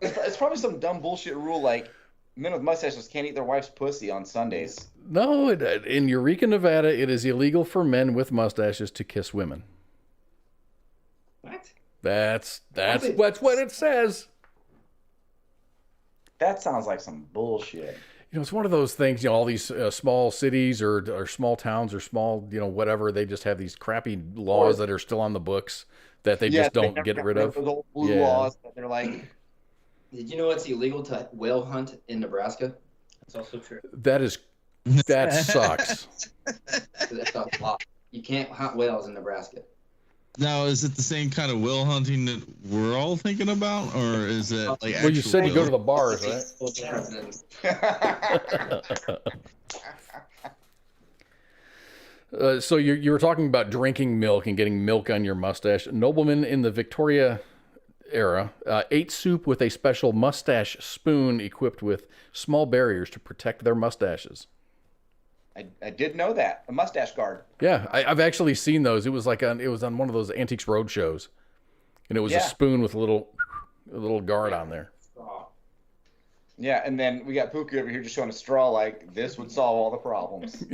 it's probably some dumb bullshit rule like men with mustaches can't eat their wife's pussy on Sundays. No, in Eureka, Nevada, it is illegal for men with mustaches to kiss women. What? That's what it says. That sounds like some bullshit. You know, it's one of those things, all these small cities or small towns or small, whatever, they just have these crappy laws that are still on the books that they just don't get rid of. Those old blue laws that they're like. Did you know it's illegal to whale hunt in Nebraska? That's also true. That sucks. That's a law. You can't hunt whales in Nebraska. Now, is it the same kind of whale hunting that we're all thinking about, or is it like? Well, you said you go to the bars, right? So you were talking about drinking milk and getting milk on your mustache. Noblemen in the Victoria era ate soup with a special mustache spoon equipped with small barriers to protect their mustaches. I did know that. A mustache guard. Yeah, I've actually seen those. It was on one of those Antiques Road shows, and it was a spoon with a little guard on there. Yeah, and then we got Pookie over here just showing a straw like this would solve all the problems.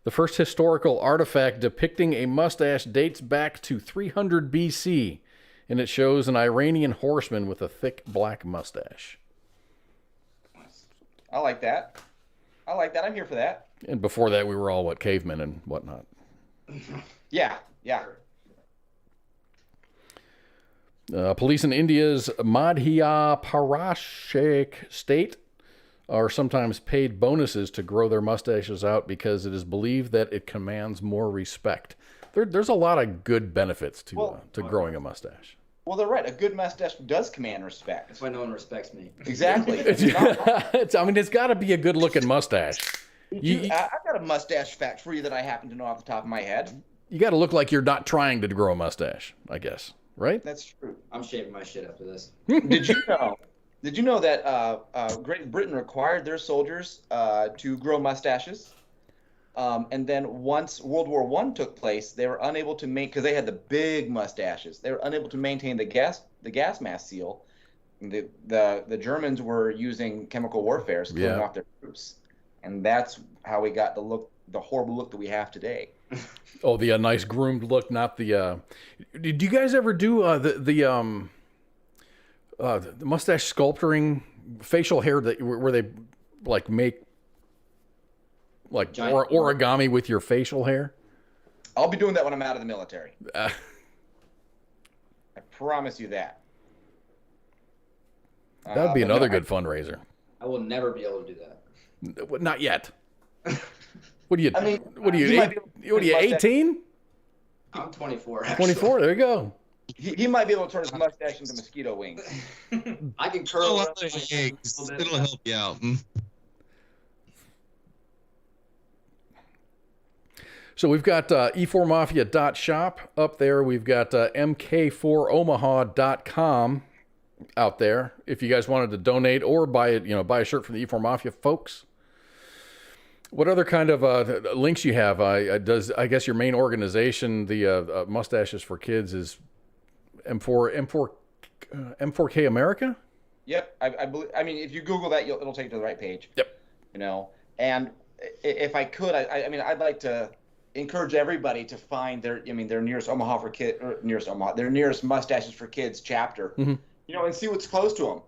The first historical artifact depicting a mustache dates back to 300 BC, and it shows an Iranian horseman with a thick black mustache. I like that. I'm here for that. And before that, we were all, cavemen and whatnot. Yeah. Police in India's Madhya Pradesh state are sometimes paid bonuses to grow their mustaches out because it is believed that it commands more respect. There's a lot of good benefits to growing a mustache. Well, they're right. A good mustache does command respect. That's why no one respects me. Exactly. It's got to be a good-looking mustache. I've got a mustache fact for you that I happen to know off the top of my head. You got to look like you're not trying to grow a mustache, I guess. Right? That's true. I'm shaving my shit after this. Did you know that Great Britain required their soldiers to grow mustaches? And then once World War I took place, they were unable to because they had the big mustaches. They were unable to maintain the gas mask seal. The Germans were using chemical warfare to killing off their troops, and that's how we got the horrible look that we have today. Oh, the nice groomed look, not the. Did you guys ever do the mustache sculpturing, facial hair where they make origami with your facial hair? I'll be doing that when I'm out of the military. I promise you that. That would be another good fundraiser. I will never be able to do that. Not yet. What are you? What are you? 18? I'm 24. 24. There you go. He might be able to turn his mustache into mosquito wings. I can curl up the eggs. It'll help you out. So we've got e4mafia.shop up there. We've got mk4omaha.com out there. If you guys wanted to donate or buy a shirt from the E4 Mafia folks. What other kind of links you have? I guess your main organization, the Mustaches for Kids, is M4K America? Yep. I believe. I mean, if you Google that, it'll take you to the right page. Yep. And if I could, I'd like to encourage everybody to find their nearest their nearest Mustaches for Kids chapter. Mm-hmm. And see what's close to them.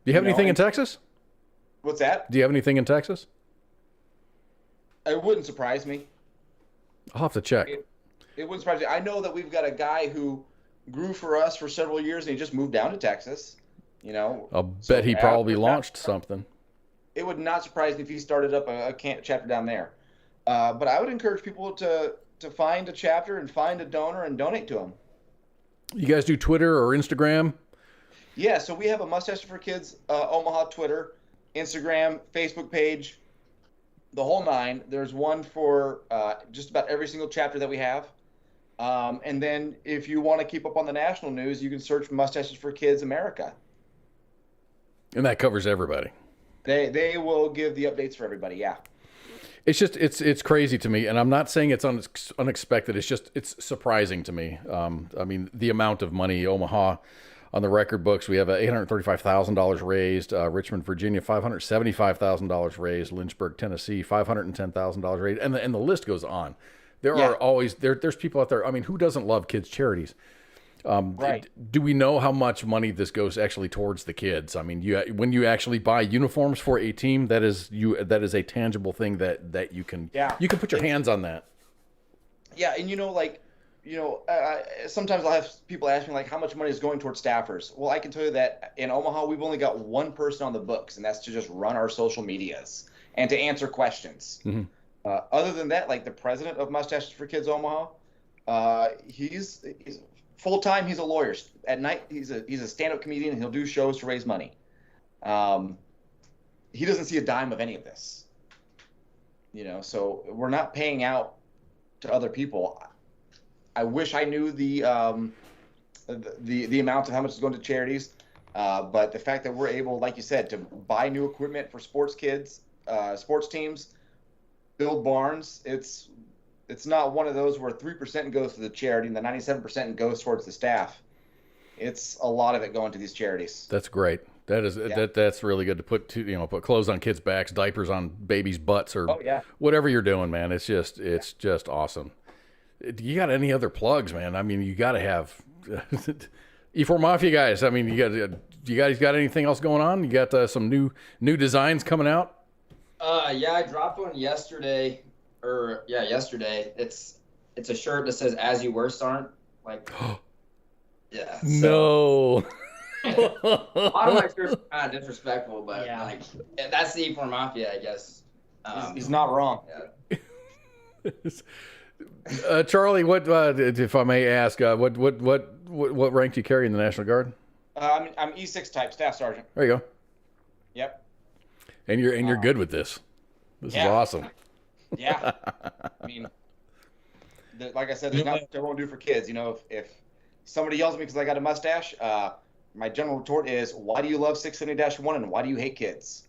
Do you have anything in Texas? What's that? Do you have anything in Texas? It wouldn't surprise me. I'll have to check. It wouldn't surprise me. I know that we've got a guy who grew for us for several years, and he just moved down to Texas. I'll bet he probably launched something. it would not surprise me if he started up a chapter down there. But I would encourage people to find a chapter and find a donor and donate to them. You guys do Twitter or Instagram? Yeah, so we have a Mustache for Kids Omaha Twitter, Instagram, Facebook page, the whole nine. There's one for just about every single chapter that we have. And then if you want to keep up on the national news, you can search Mustaches for Kids America. And that covers everybody. They will give the updates for everybody, yeah. It's just it's crazy to me, and I'm not saying it's unexpected. It's surprising to me. I mean, the amount of money Omaha on the record books, we have $835,000 raised. Richmond, Virginia, $575,000 raised. Lynchburg, Tennessee, $510,000 raised, and the list goes on. There are always there's people out there. I mean, who doesn't love kids charities? Right. Do we know how much money this goes actually towards the kids? I mean, when you actually buy uniforms for a team, that is a tangible thing that you can put your hands on that. Yeah, and sometimes I'll have people ask me like, how much money is going towards staffers? Well, I can tell you that in Omaha, we've only got one person on the books, and that's to just run our social medias and to answer questions. Mm-hmm. Other than that, like the president of Mustaches for Kids Omaha, he's full time. He's a lawyer. At night, he's a stand-up comedian, and he'll do shows to raise money. He doesn't see a dime of any of this. So we're not paying out to other people. I wish I knew the amount of how much is going to charities, but the fact that we're able, like you said, to buy new equipment for sports kids, sports teams, build barns, it's not one of those where 3% goes to the charity and the 97% goes towards the staff. It's a lot of it going to these charities. That's great. That's really good to put put clothes on kids' backs, diapers on babies' butts, or whatever you're doing, man. It's just awesome. You got any other plugs, man? I mean, you got to have E4 Mafia guys. I mean, you guys got anything else going on? You got some new designs coming out? Yeah, I dropped one yesterday. Yesterday. It's a shirt that says "As You Worst Aren't." Like, yeah. No. A lot of my shirts are kind of disrespectful, but like that's the E4 Mafia, I guess. He's not wrong. Yeah. Charlie, what if I may ask, what rank do you carry in the National Guard? I'm E6 type, staff sergeant. There you go. Yep. And you're good with this. This is awesome. Yeah. I mean, like I said, there's not much I won't do for kids. If somebody yells at me because I got a mustache, my general retort is, why do you love 670-1 and why do you hate kids?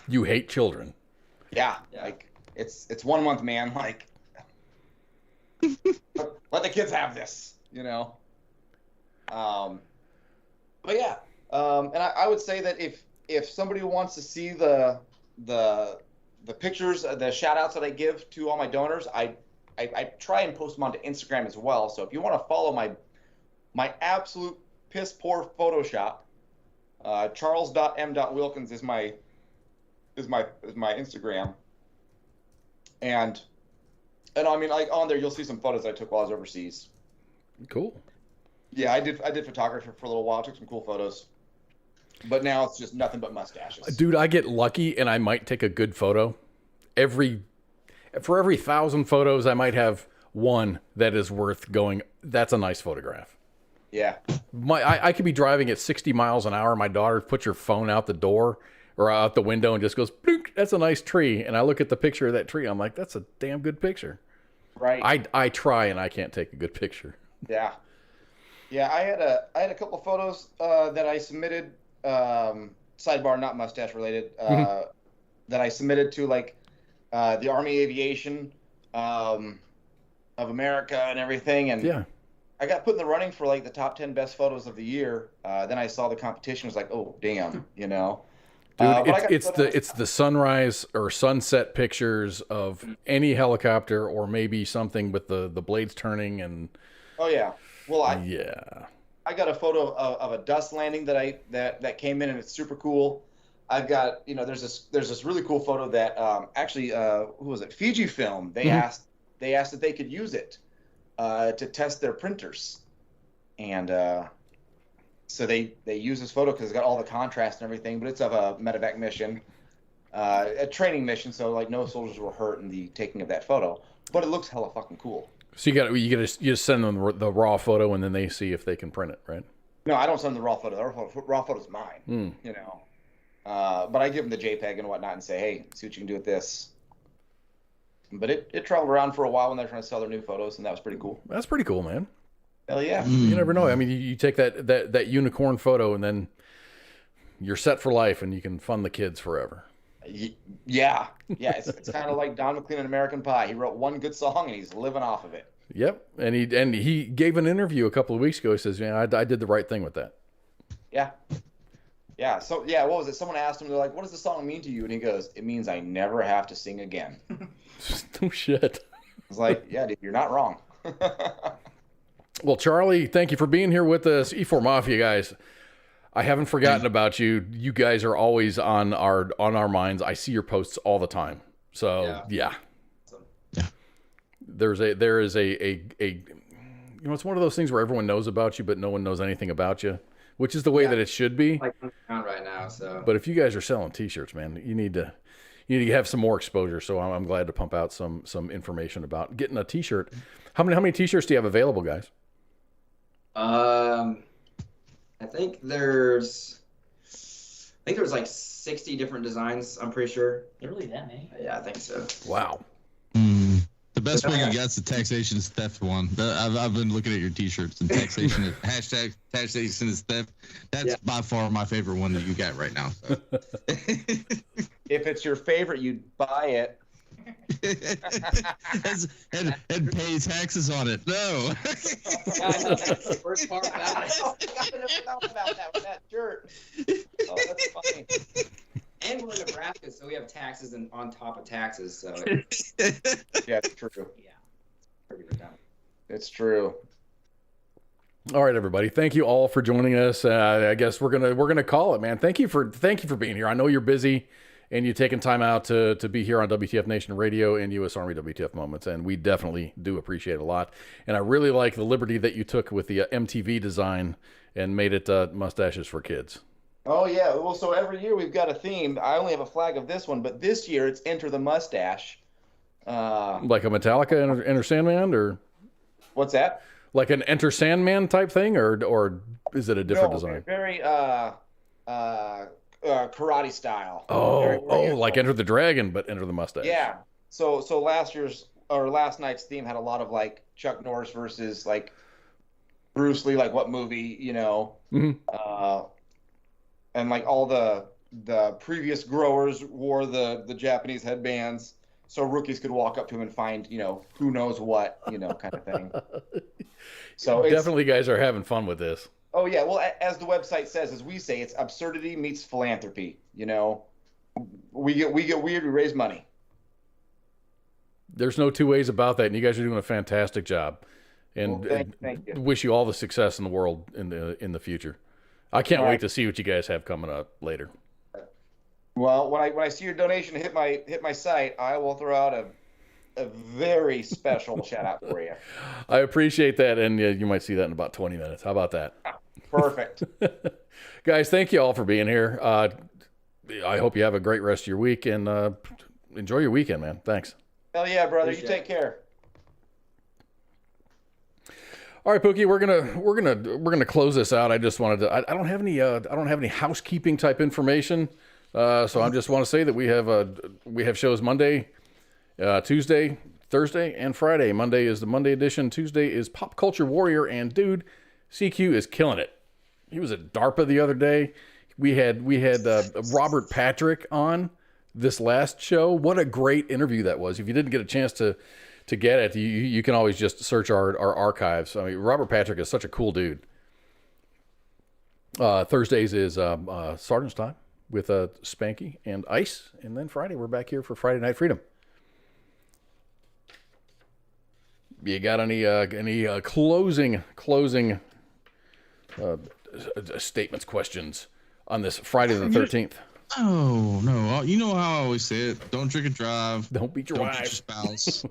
You hate children. Yeah. Like, it's 1 month, man. Like, let the kids have this, But yeah. And I would say that if somebody wants to see the pictures, the shout outs that I give to all my donors, I try and post them onto Instagram as well. So if you want to follow my absolute piss poor Photoshop, charles.m.wilkins is my Instagram. And I mean, like on there, you'll see some photos I took while I was overseas. Cool. Yeah, I did photography for a little while. Took some cool photos. But now it's just nothing but mustaches. Dude, I get lucky and I might take a good photo. For every 1,000 photos, I might have one that is worth going, that's a nice photograph. Yeah. I could be driving at 60 miles an hour. My daughter puts her phone out the door or out the window and just goes, blink, that's a nice tree. And I look at the picture of that tree. I'm like, that's a damn good picture. Right. I try and I can't take a good picture. Yeah. Yeah, I had a couple of photos that I submitted, sidebar, not mustache related, that I submitted to like the Army Aviation of America and everything, and I got put in the running for like the top 10 best photos of the year. Then I saw the competition, was like, oh damn, Dude, it's the sunrise or sunset pictures of any helicopter or maybe something with the blades turning and. Oh yeah. Well, I got a photo of a dust landing that came in, and it's super cool. I've got, there's this really cool photo that actually who was it? Fujifilm. They asked if they could use it to test their printers, and so they use this photo because it's got all the contrast and everything. But it's of a medevac mission. a training mission, so like no soldiers were hurt in the taking of that photo. But it looks hella fucking cool. So you just send them the raw photo, and then they see if they can print it, right? No, I don't send them the raw photo. The raw photo's mine. You know, but I give them the JPEG and whatnot and say, hey, see what you can do with this. But it traveled around for a while when they're trying to sell their new photos, and that was pretty cool. That's pretty cool, man. Hell yeah. You never know. I mean, you take that unicorn photo, and then you're set for life, and you can fund the kids forever. Yeah. It's kind of like Don McLean in American Pie. He wrote one good song, and he's living off of it. Yep, and he gave an interview a couple of weeks ago. He says, "Man, I did the right thing with that." Yeah. So what was it? Someone asked him, they're like, "What does the song mean to you?" And he goes, "It means I never have to sing again." No shit. I was like, "Yeah, dude, you're not wrong." Well, Charlie, thank you for being here with us. E4 Mafia guys, I haven't forgotten about you. You guys are always on our minds. I see your posts all the time. So yeah. There is a you know, it's one of those things where everyone knows about you, but no one knows anything about you, which is the way that it should be. Like right now, so. But if you guys are selling T-shirts, man, you need to have some more exposure. So I'm glad to pump out some information about getting a T-shirt. How many T-shirts do you have available, guys? I think there's like 60 different designs. I'm pretty sure. Really that many? Yeah, I think so. Wow. The best one you got's the taxation is theft one. I've been looking at your T-shirts, and taxation hashtag taxation is theft. That's by far my favorite one that you got right now. So. If it's your favorite, you buy it. and pay taxes on it. No. That's the worst part about it. I never thought about that with that shirt. Oh, that's funny. And we're in Nebraska, so we have taxes and on top of taxes. So yeah, it's true. Yeah, pretty redundant. It's true. All right, everybody. Thank you all for joining us. I guess we're gonna call it, man. Thank you for being here. I know you're busy, and you taking time out to be here on WTF Nation Radio and U.S. Army WTF Moments, and we definitely do appreciate it a lot. And I really like the liberty that you took with the MTV design and made it Mustaches for Kids. Oh yeah, well, so every year we've got a theme. I only have a flag of this one, but this year it's Enter the Mustache. Like a Metallica Enter Sandman, or what's that? Like an Enter Sandman type thing, or is it a different design? Very karate style. Oh, like Enter the Dragon, but Enter the Mustache. Yeah. So last night's theme had a lot of like Chuck Norris versus like Bruce Lee, like what movie, you know? Mm-hmm. And like all the previous growers wore the Japanese headbands, so rookies could walk up to him and find, you know, who knows what, you know, kind of thing. So definitely, guys are having fun with this. Oh yeah, well, as the website says, as we say, it's absurdity meets philanthropy. You know, we get weird, we raise money. There's no two ways about that, and you guys are doing a fantastic job. And thank you. Wish you all the success in the world in the future. I can't wait to see what you guys have coming up later. Well, when I see your donation hit my site, I will throw out a very special shout out for you. I appreciate that, and you might see that in about 20 minutes. How about that? Perfect. Guys, thank you all for being here. I hope you have a great rest of your week, and enjoy your weekend, man. Thanks. Hell yeah, brother. You take care. All right, Pookie, we're gonna close this out. I just wanted to. I don't have any housekeeping type information, so I just want to say that we have shows Monday, Tuesday, Thursday, and Friday. Monday is the Monday edition. Tuesday is Pop Culture Warrior, and dude, CQ is killing it. He was at DARPA the other day. We had Robert Patrick on this last show. What a great interview that was. If you didn't get a chance to get it, you can always just search our archives. I mean, Robert Patrick is such a cool dude. Thursdays is Sergeant's Time with Spanky and Ice, and then Friday we're back here for Friday Night Freedom. You got any closing statements, questions on this Friday the 13th? Oh no! You know how I always say it: don't drink and drive. Don't beat your wife. Don't beat your spouse.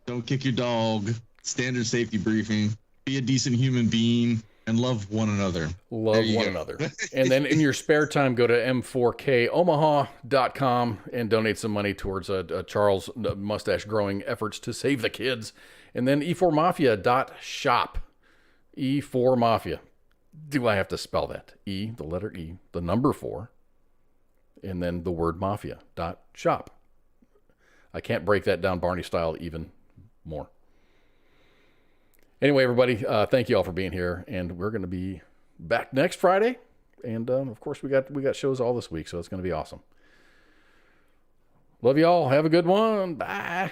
Don't kick your dog. Standard safety briefing. Be a decent human being. And love one another. Love one another. And then in your spare time, go to m4komaha.com and donate some money towards Charles' mustache growing efforts to save the kids. And then e4mafia.shop. E4mafia. Do I have to spell that? E, the letter E, the number 4, and then the word mafia.shop. I can't break that down Barney style even more. Anyway, everybody, thank you all for being here, and we're going to be back next Friday, and of course we got shows all this week, so it's going to be awesome. Love you all. Have a good one. Bye.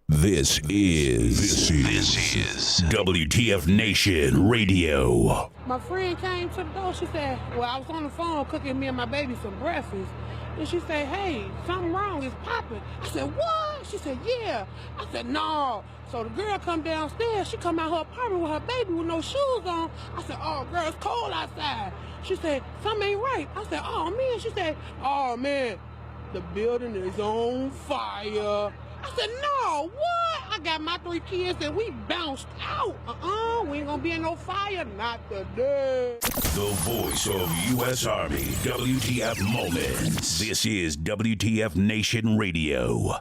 This is WTF Nation Radio. My friend came to the door. She said, well, I was on the phone cooking me and my baby some breakfast. And she said, hey, something wrong, it's popping. I said, what? She said, yeah. I said, no. So the girl come downstairs. She come out her apartment with her baby with no shoes on. I said, oh, girl, it's cold outside. She said, something ain't right. I said, oh, man. She said, oh, man, the building is on fire. I said, no, what? I got my 3 kids and we bounced out. We ain't gonna be in no fire, not today. The voice of U.S. Army, WTF Moments. This is WTF Nation Radio.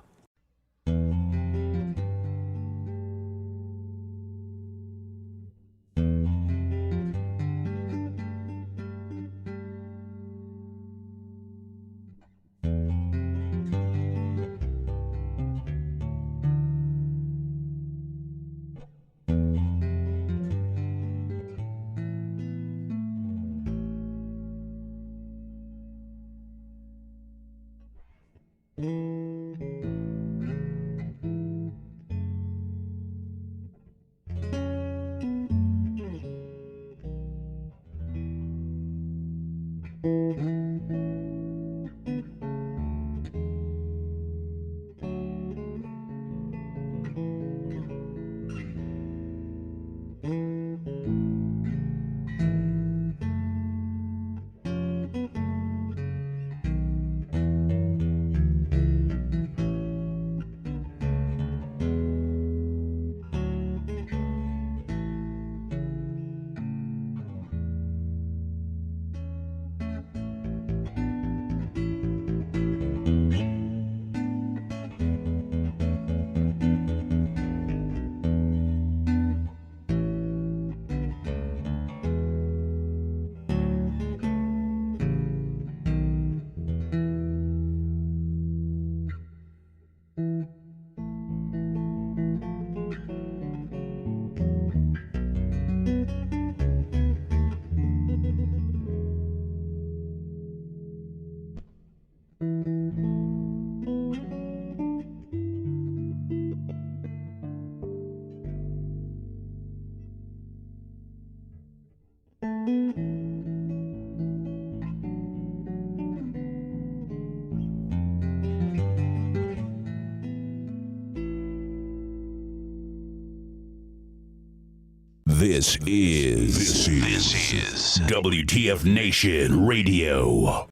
This is WTF Nation Radio.